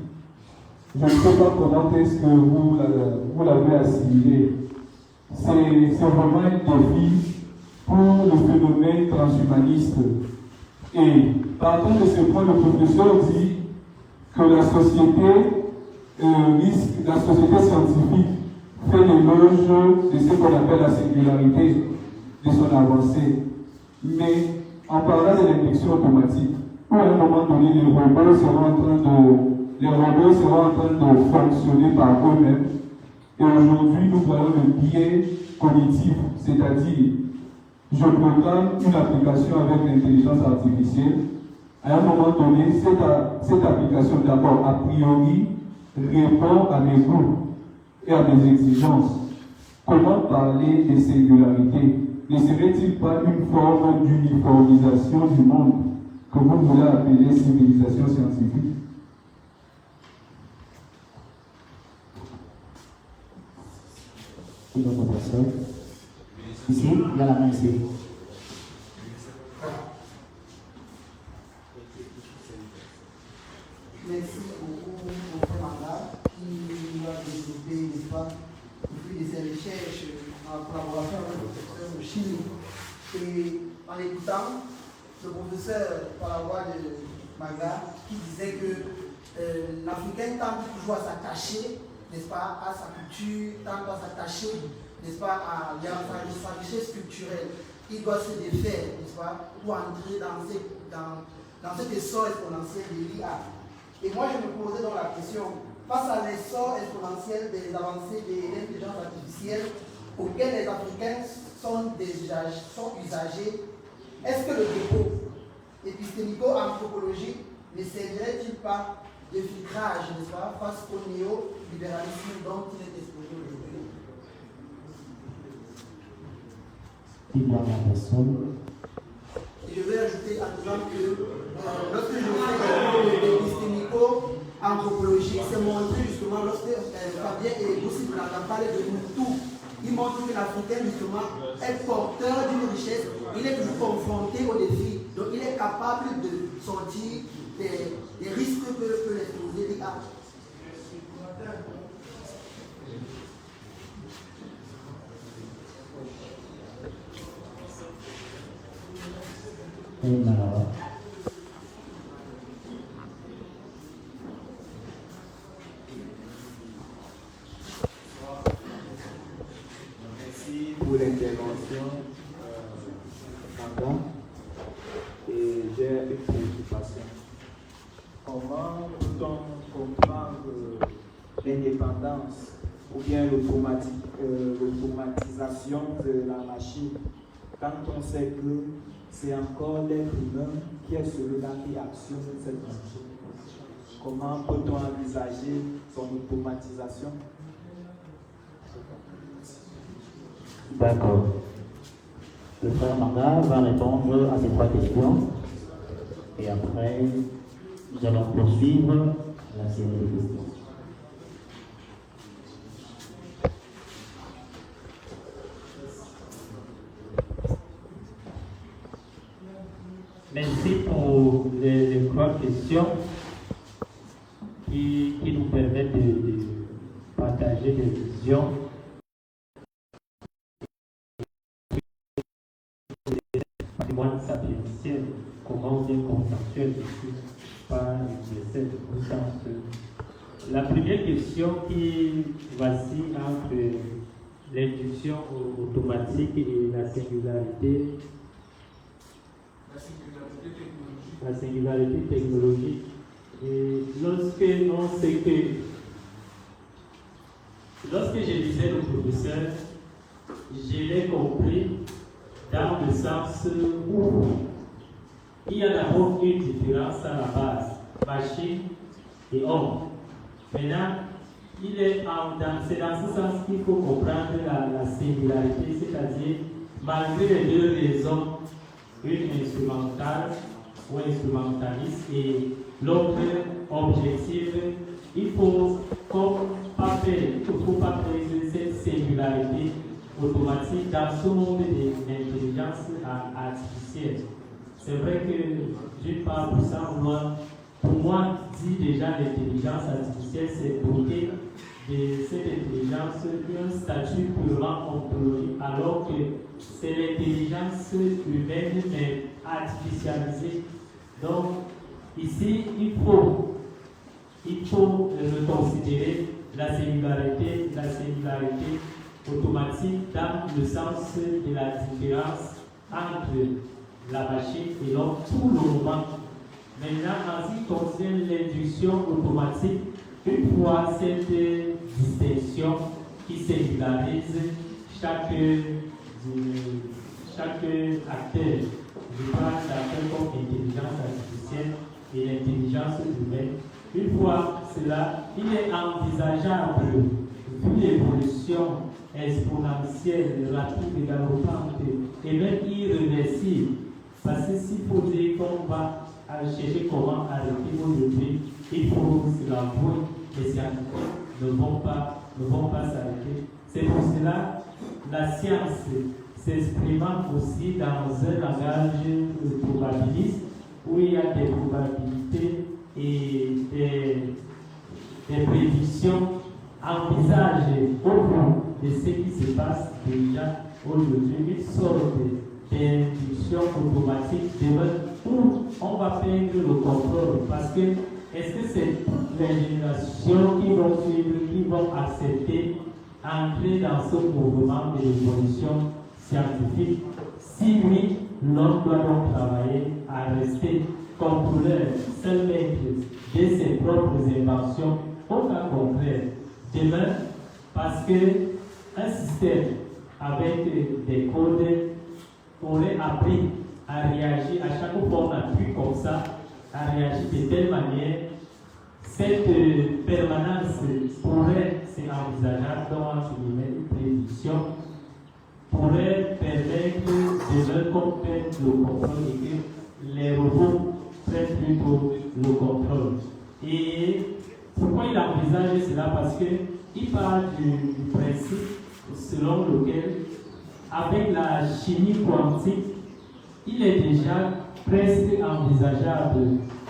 je ne sais pas comment est-ce que vous l'avez assimilé. C'est vraiment un défi pour le phénomène transhumaniste. Et partant de ce point, le professeur dit que la société scientifique fait l'éloge de ce qu'on appelle la singularité de son avancée. Mais en parlant de l'induction automatique, à un moment donné, les robots seront en train de fonctionner par eux-mêmes. Et aujourd'hui, nous voyons le biais cognitif, c'est-à-dire, je programme une application avec l'intelligence artificielle. À un moment donné, cette application, d'abord, a priori, répond à mes goûts et à mes exigences. Comment parler de singularité? Ne serait-il pas une forme d'uniformisation du monde que vous voulez appeler civilisation scientifique? Une autre personne? Ici, il y a la main ici. Merci beaucoup au frère Manda qui a développé, n'est-ce pas, depuis ses recherches en collaboration avec le professeur Moshili. Et en écoutant le professeur par la voix de Manda qui disait que l'Africain tente toujours à s'attacher, n'est-ce pas, à sa culture, tente à s'attacher, n'est-ce pas, à sa richesse culturelle. Il doit se défaire, n'est-ce pas, pour entrer dans cet essor exponentiel de l'IA. Et moi, je me posais donc la question, face à l'essor exponentiel des avancées de l'intelligence artificielle auxquelles les Africains sont usagers, est-ce que le dépôt épistémico-anthropologique ne servirait-il pas de filtrage, n'est-ce pas, face au néolibéralisme dont il est exposé aujourd'hui? Et je vais ajouter en disant que lorsque je fais l'épistémico-anthropologie, c'est montrer justement, lorsque Fabien et Boussi Blanda parlent de nous tous, il montre que l'Africain justement est porteur d'une richesse, il est toujours confronté aux défis, donc il est capable de sortir des risques que l'exposé l'IA. Merci pour l'intervention, et j'ai une préoccupation. comment peut-on comprendre l'indépendance ou bien l'automatisation de la machine quand on sait que c'est encore l'être humain qui est celui-là qui actionne cette machine? Comment peut-on envisager son automatisation? D'accord. Le frère Manga va répondre à ces 3 questions et après nous allons poursuivre la série de questions. Merci pour les 3 questions qui nous permettent de partager des visions. Patrimoine sapienciel, comment bien consensuel ici par cette conscience. La première question qui voici entre l'induction automatique et la singularité technologique. Et lorsque je lisais le professeur, je l'ai compris dans le sens où il y a d'abord une différence à la base, machine et homme. Maintenant, c'est dans ce sens qu'il faut comprendre la singularité, c'est-à-dire, malgré les 2 raisons, une instrumentale ou instrumentaliste et l'autre objective, il ne faut pas créer cette singularité automatique dans ce monde de l'intelligence artificielle. C'est vrai que d'une part, pour moi, dit déjà l'intelligence artificielle, c'est doté de cette intelligence un statut purement ontologique, alors que c'est l'intelligence humaine mais artificialisée. Donc, ici, il faut reconsidérer la singularité automatique dans le sens de la différence entre la machine et l'homme tout le moment. Maintenant, en ce qui concerne l'induction automatique, une fois cette distinction qui singularise chaque acteur, je parle d'acteurs comme l'intelligence artificielle et l'intelligence humaine, une fois cela, il est envisageable, vu l'évolution exponentielle, rapide et galopante, et même irréversible, parce que s'il faut dire qu'on va chercher comment arrêter aujourd'hui, il faut se l'avouer, les scientifiques ne vont pas s'arrêter. C'est pour cela la science s'exprimant aussi dans un langage probabiliste où il y a des probabilités et des prédictions envisage au bout de ce qui se passe déjà aujourd'hui, une sorte d'induction automatique où on va perdre le contrôle parce que est-ce que c'est les générations qui vont suivre, qui vont accepter entrer dans ce mouvement de l'évolution scientifique? Si oui, l'homme doit donc travailler à rester contrôleur, seul maître de ses propres inventions, au cas contraire. Demain, parce qu'un système avec des codes aurait appris à réagir à chaque fois qu'on appuie comme ça, à réagir de telle manière, cette permanence pourrait, c'est envisageable, dans une prédiction, pourrait permettre de leur comprendre le contrôle et que les robots prennent plutôt le contrôle. Et pourquoi il envisage cela? Parce qu'il parle du principe selon lequel, avec la chimie quantique, il est déjà presque envisageable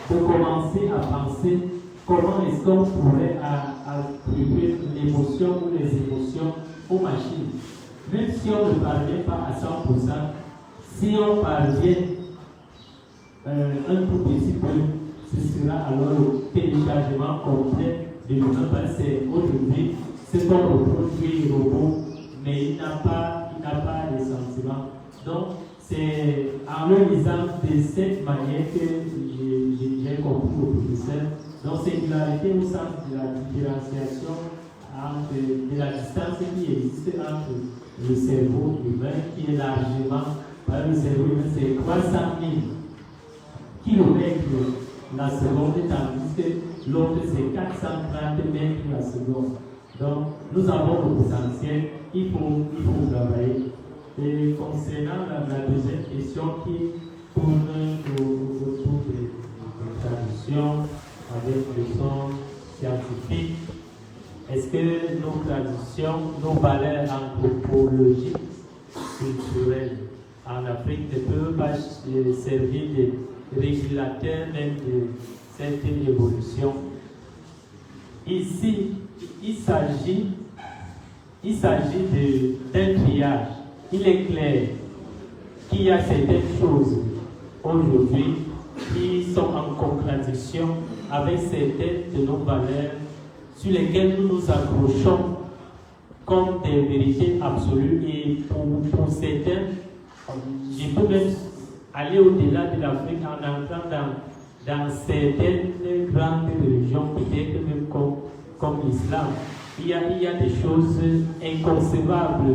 de commencer à penser comment est-ce qu'on pourrait attribuer l'émotion ou les émotions aux machines. Même si on ne parvient pas à 100%, si on parvient un tout petit peu, ce sera alors le téléchargement complet de l'humain. C'est aujourd'hui ce qu'on reproduit robot, mais il n'a pas de sentiments. Donc, C'est en le lisant de cette manière que j'ai compris au professeur. Donc, singularité au sens de la différenciation de la distance qui existe entre le cerveau humain, qui est largement, par le cerveau humain, c'est 300 000 km la seconde, tandis que l'autre, c'est 430 mètres la seconde. Donc, nous avons le potentiel, il faut travailler. Et concernant la deuxième question qui tourne autour des traditions avec le son scientifique, est-ce que nos traditions, nos valeurs anthropologiques, culturelles en Afrique ne peuvent pas servir de régulateurs même de cette évolution? Ici, il s'agit d'un triage. Il est clair qu'il y a certaines choses aujourd'hui qui sont en contradiction avec certaines de nos valeurs sur lesquelles nous nous accrochons comme des vérités absolues. Et pour certains, je peux même aller au-delà de l'Afrique en entrant dans certaines grandes religions, peut-être même comme l'islam. Il y a des choses inconcevables.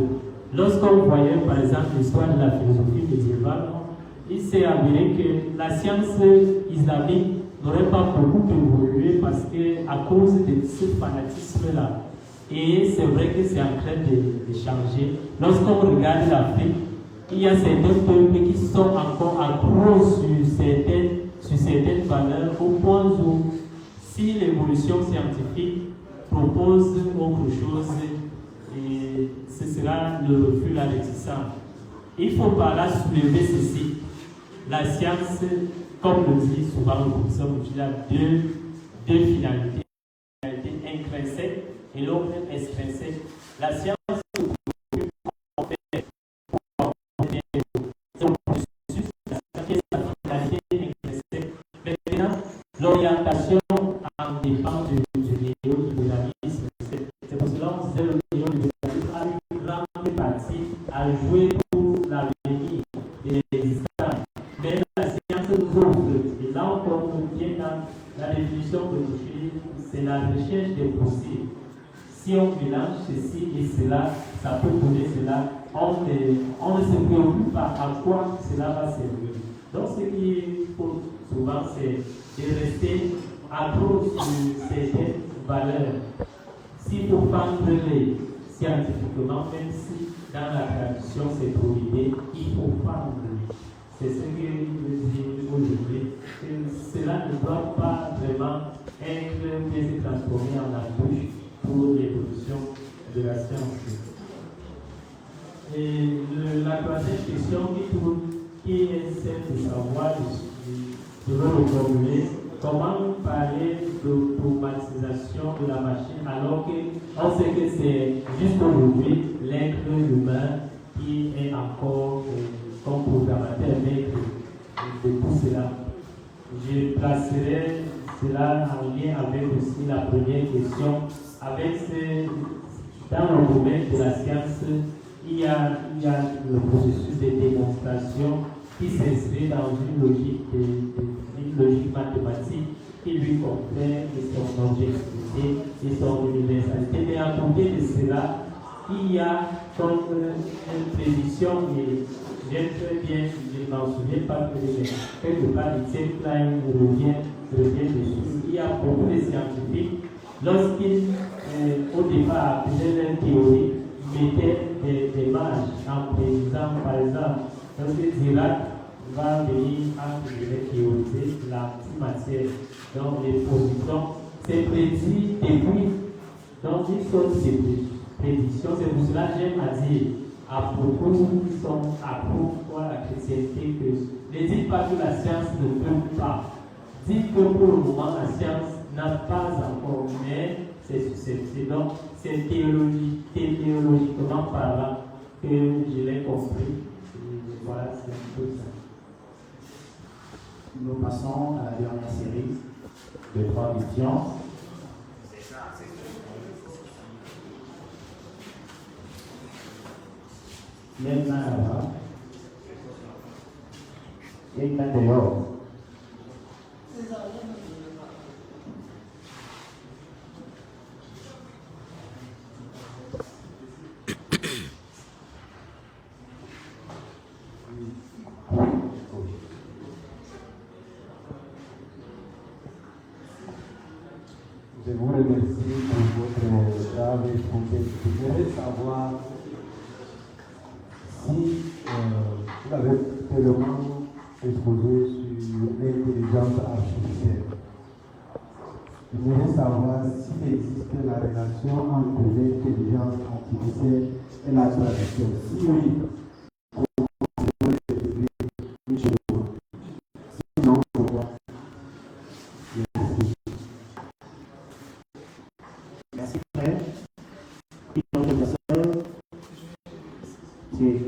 Lorsqu'on voyait par exemple l'histoire de la philosophie médiévale, il s'est avéré que la science islamique n'aurait pas beaucoup évolué parce qu'à cause de ce fanatisme-là. Et c'est vrai que c'est en train de changer. Lorsqu'on regarde l'Afrique, il y a certains peuples qui sont encore accros sur certaines valeurs au point où si l'évolution scientifique propose autre chose, et ce sera le refus, la réticence. Il faut par là soulever ceci. La science, comme le dit souvent le professeur Mouchila, a deux finalités. Une finalité intrinsèque et l'autre extrinsèque. La science l'orientation en dépend du néolibéralisme. C'est pour cela que le néolibéralisme a une grande partie à jouer pour l'avenir de l'existence. Mais la science nous ouvre, et là encore, on vient dans la définition de Mouchili, c'est la recherche des possibles. Si on mélange ceci et cela, ça peut donner cela. On ne se préoccupe pas à quoi cela va servir. Donc, ce qu'il faut souvent, c'est de rester accro sur certaines valeurs. S'il faut prendre-les scientifiquement, même si dans la tradition c'est prohibé, il faut prendre-les. C'est ce que je dis aujourd'hui. Cela ne doit pas vraiment être transformé en embûche pour l'évolution de la science. Et la troisième question qui est celle de savoir, je veux le formuler, comment parler d'automatisation de la machine alors qu'on sait que c'est jusqu'aujourd'hui l'être humain qui est encore comme programmateur maître de tout cela. Je placerai cela en lien avec aussi la première question. Dans le domaine de la science, il y a le processus de démonstration qui s'inscrit dans une logique mathématique qui lui confère son objectivité et son universalité. Mais à côté de cela, il y a comme une prédiction, et j'aime très bien, je ne m'en souviens pas que quelque part, Etienne Klein revient dessus. Il y a beaucoup de scientifiques, lorsqu'ils, au départ, faisaient leur théorie, mettaient des marges en prédisant, par exemple, lorsque Dirac va venir à théoriser l'antimatière, donc les positons, c'est prédit depuis. Donc, ils sont ces prédictions. C'est pour cela que j'aime à dire à propos qui sont accros à la chrétienté que ne dites pas que la science ne peut pas. Dites que pour le moment, la science n'a pas encore, mais c'est donc c'est théologiquement parlant que je l'ai compris. Et voilà, c'est un peu ça. Nous passons à la dernière série de 3 questions. Même là-bas. Il y a quelqu'un dehors. Je vous remercie pour votre grave contexte. Je voudrais savoir si vous avez tellement exposé sur l'intelligence artificielle. Je voudrais savoir s'il existe la relation entre l'intelligence artificielle et la traduction. Si oui, sinon, pourquoi? Merci frère. Une autre personne. C'est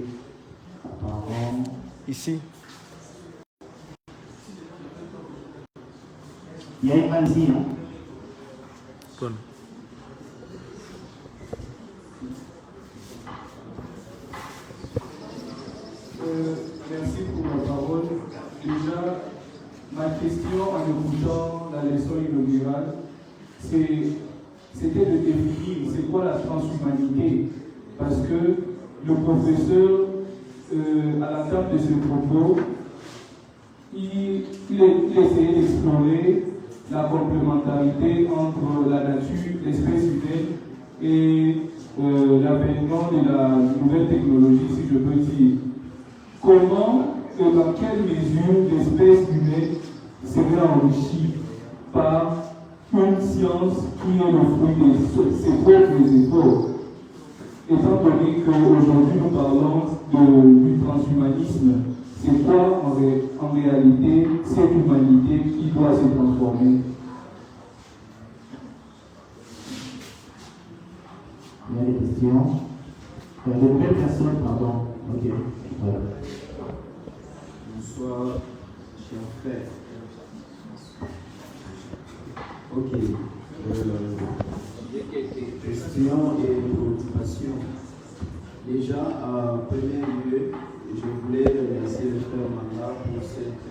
apparemment Ici. il y a une main ici, non? Bonne. Merci pour la parole. Déjà, ma question en écoutant la leçon inaugurale, c'était de définir c'est quoi la transhumanité. Parce que le professeur, à la table de ce propos, il essayait d'explorer la complémentarité entre la nature, l'espèce humaine et l'avènement de la nouvelle technologie, si je peux dire. Comment et dans quelle mesure l'espèce humaine serait enrichie par une science qui est le fruit de ses propres efforts? Étant donné qu'aujourd'hui nous parlons du transhumanisme, c'est quoi en réalité cette humanité qui doit se transformer? Il y a des questions. De nouvelles personnes, pardon. Ok. Voilà. Bonsoir, chers frères. Ok. J'ai quelques questions et préoccupations. Déjà, en premier lieu, je voulais remercier le frère Manga pour cette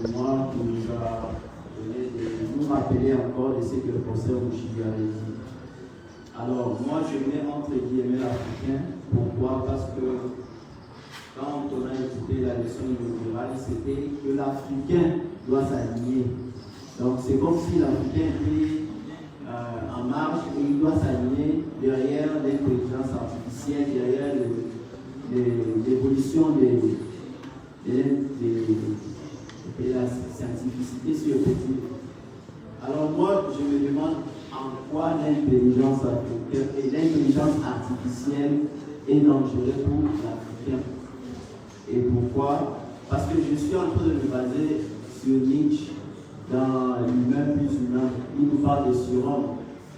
mémoire qui nous a donné de nous rappeler encore de ce que le professeur Mouchidi avait dit. Alors, moi, je mets entre guillemets l'Africain. Pourquoi? Parce que quand on a écouté la leçon inaugurale, c'était que l'Africain doit s'aligner. Donc, c'est comme si l'Africain était en marche et il doit s'aligner derrière l'intelligence artificielle, derrière l'évolution de la scientificité sur le petit. Alors, moi, je me demande en quoi l'intelligence artificielle est dangereuse pour l'Africain. Et pourquoi? Parce que je suis en train de me baser sur Nietzsche dans l'humain plus humain. Il nous parle de surhomme.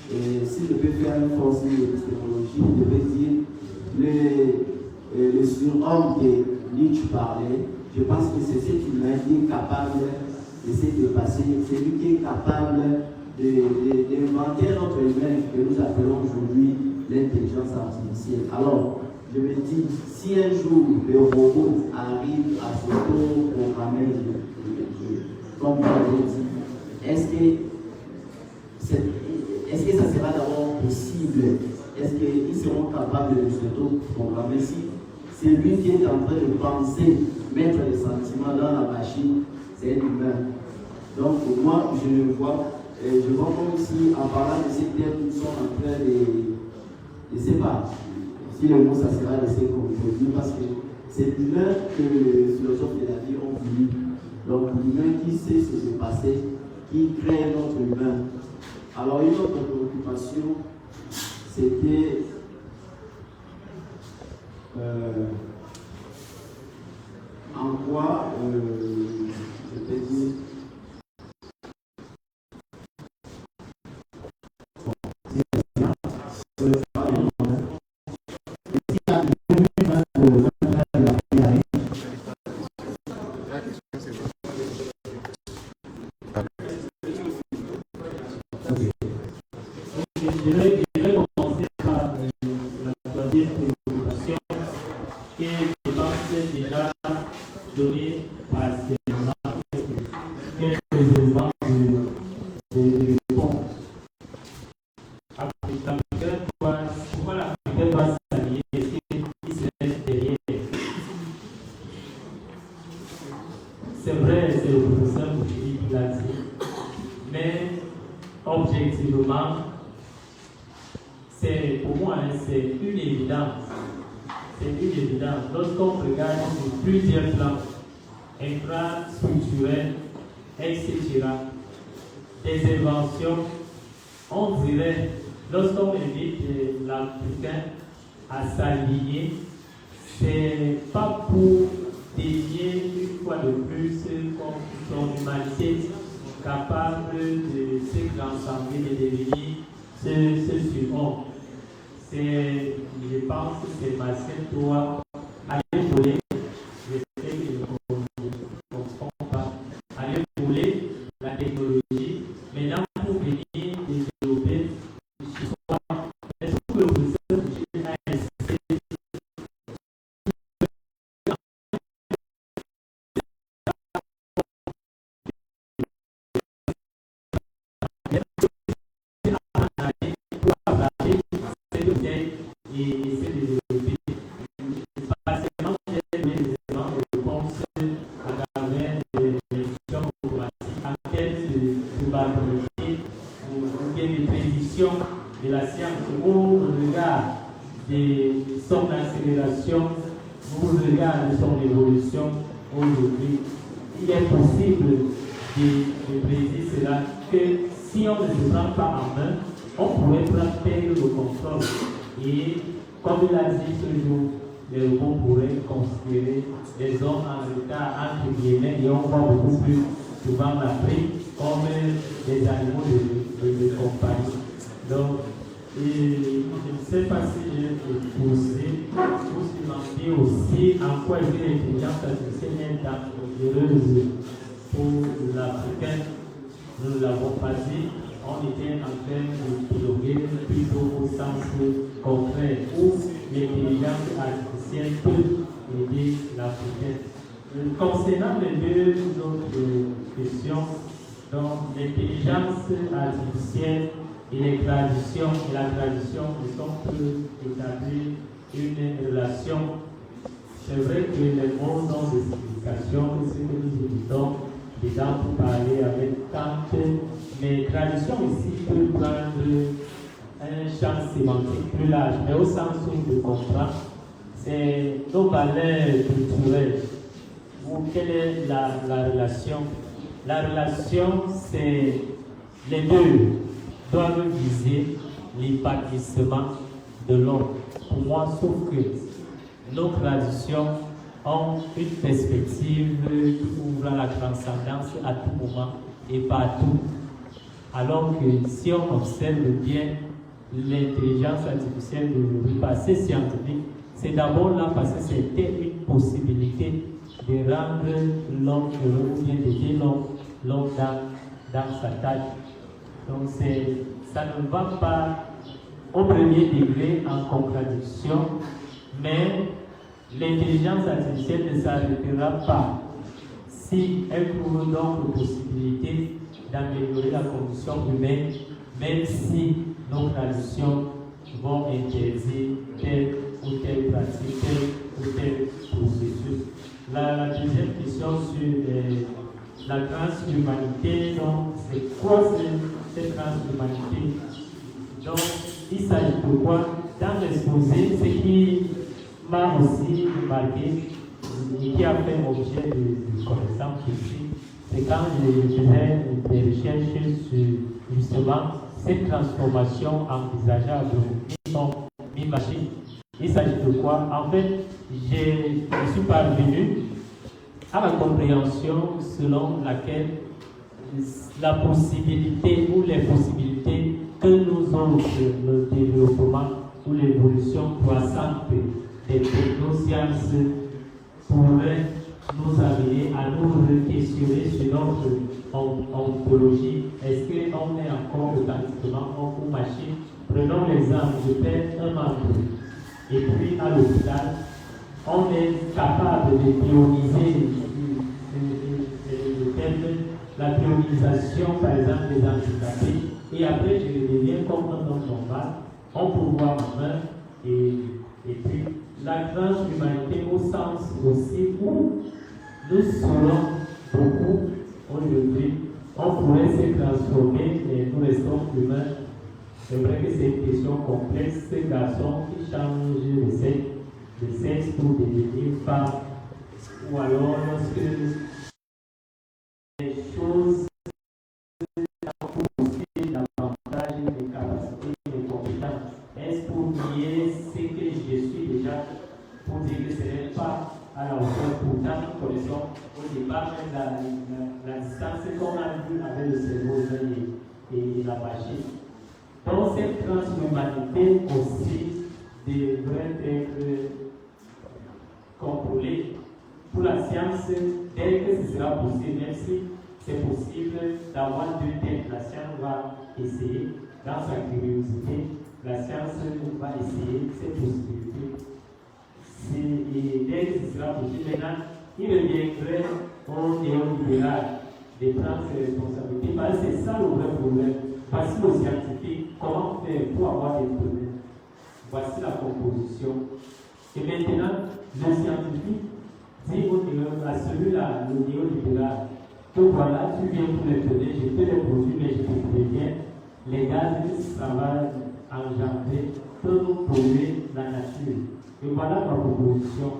Et si je peux faire une force d'épistémologie, je peux dire le surhomme que Nietzsche parlait, je pense que c'est cet humain qui est capable de se dépasser, c'est lui qui est capable d'inventer notre humain que nous appelons aujourd'hui l'intelligence artificielle. Alors, je me dis, si un jour le robot arrive à s'auto-programmer, comme vous l'avez dit, est-ce que ça sera d'abord possible? Est-ce qu'ils seront capables de s'auto-programmer? Si c'est lui qui est en train de penser, mettre les sentiments dans la machine, c'est un humain. Donc, moi, je vois comme si, en parlant de ces termes, nous sommes en train de ne sais pas si le mot ça sera laissé comme produit, parce que c'est l'humain que les philosophes de la vie ont voulu. Donc, l'humain qui sait ce qui s'est passé, qui crée notre humain. Alors, une autre préoccupation, c'était en quoi, je peux dire, Je vais commencer par la troisième préoccupation que je pense déjà donner donner partiellement quelques éléments de réponse. Pourquoi l'Africain doit s'allier? Est-ce qu'il se laisse derrière? C'est vrai, c'est le professeur Mouchili qui l'a dit, mais objectivement, pour moi, c'est une évidence. C'est une évidence. Lorsqu'on regarde sur plusieurs plans, infrastructurels, etc., des inventions, on dirait, lorsqu'on invite l'Africain à s'aligner, c'est pas pour dénier une fois de plus son humanité capable de se rassembler, de devenir ce surhomme. Je pense que c'est Marcel doit aller voler, je sais qu'il ne comprend pas, aller voler la technologie, maintenant pour venir développer, est-ce que le professeur a insisté et essayer de développer. Partiellement, j'ai donné des éléments de réponse à travers des questions automatiques en termes de probabilité ou bien de prédiction de la science au regard de son accélération, au regard de son évolution aujourd'hui. Il est possible de prédire cela que si on ne se prend pas en main, on pourrait perdre le contrôle. Et comme il a dit ce jour, les robots pourraient considérer les hommes en retard entre guillemets, et on voit beaucoup plus souvent l'Afrique comme des animaux de compagnie. Donc, je ne sais pas si j'ai poussé pour se demander aussi en quoi est l'intelligence artificielle est dangereuse pour l'Africain. Nous ne l'avons pas dit. On était en train de dialoguer plutôt au sens contraire, où l'intelligence artificielle peut aider l'Africain. Concernant les deux autres questions, donc l'intelligence artificielle et les traditions, et la tradition ne sont plus établir une relation. C'est vrai que les mots n'ont de signification que ce que nous évitons dedans pour parler avec Kant, mais tradition ici peut prendre un champ sémantique plus large, mais au sens où je comprends, c'est nos valeurs culturelles. Ou quelle est la relation? La relation, c'est les deux doivent viser l'épanouissement de l'homme. Pour moi, sauf que nos traditions ont une perspective qui ouvre à la transcendance à tout moment et partout. Alors que si on observe bien l'intelligence artificielle du passé scientifique, c'est d'abord là parce que c'était une possibilité de rendre l'homme heureux ou bien d'aider l'homme dans sa tâche. Donc ça ne va pas au premier degré en contradiction, mais l'intelligence artificielle ne s'arrêtera pas si elle trouve d'autres possibilités d'améliorer la condition humaine, même si nos traditions vont interdire telle ou telle pratique, tel ou tel processus. La deuxième question sur la transhumanité, donc c'est quoi cette transhumanité? Donc il s'agit de quoi? Dans l'exposé, ce qui m'a aussi marqué et qui a fait l'objet de connaissances ici, c'est quand je faisais des recherches sur justement cette transformation envisageable mi-machine. Il s'agit de quoi? En fait, je suis parvenu à la compréhension selon laquelle la possibilité ou les possibilités que nous offre le développement ou l'évolution croissante des technosciences pourrait nous amener à nous questionner sur notre ontologie. Est-ce qu'on est encore authentiquement homme ou machine? Prenons l'exemple, je perds un membre et puis à l'hôpital, on est capable de bioniser l'autonomisation, par exemple, des handicapés, et après je redeviens comme un homme normal, on peut voir ma main, et puis la transhumanité au sens aussi où nous serons beaucoup aujourd'hui, on pourrait se transformer, mais nous restons humains. C'est vrai que c'est une question complexe. Ces garçons qui changent de sexe pour devenir femme, ou alors lorsque les choses pour aussi davantage des capacités, des compétences, est-ce pour nier ce que je suis déjà, pour dire que ce n'est pas à la hauteur? Pourtant, nous connaissons au départ la distance qu'on a vu avec le cerveau et la machine. Donc cette transhumanité aussi devrait être contrôlée pour la science dès que ce sera possible, même si c'est possible d'avoir deux têtes. La science va essayer, dans sa curiosité, la science va essayer cette possibilité. Et dès que ce sera possible, maintenant, il reviendrait au néolibéral de prendre ses responsabilités. Parce que c'est ça le vrai problème. Voici le scientifique, comment faire pour avoir des preuves. Voici la composition. Et maintenant, le scientifique dit à celui-là, le néolibéral, que voilà, tu viens pour les donner, je te les produis, mais je te préviens, les gaz qui travaillent engendrés peuvent polluer la nature. Et voilà ma proposition,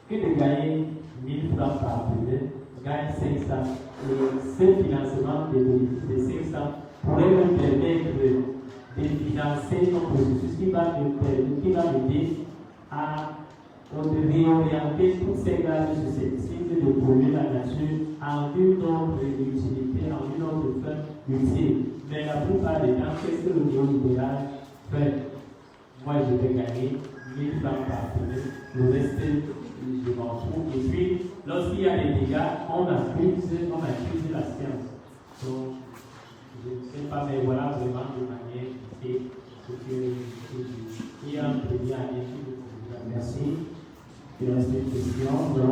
que de gagner 1000 francs par année, gagne 500. Et ce financement de 500 pourrait nous permettre de financer un processus qui va m'aider à réorienter tous ces gaz susceptibles de polluer la nature en une autre utilité, en une autre fin utile. Mais la plupart des temps, qu'est-ce que le néolibéral fait? Moi, je vais gagner 1000 francs par année, le reste, je m'en fous. Et puis, lorsqu'il y a des dégâts, on accuse la science. Donc, je ne sais pas, mais voilà vraiment de manière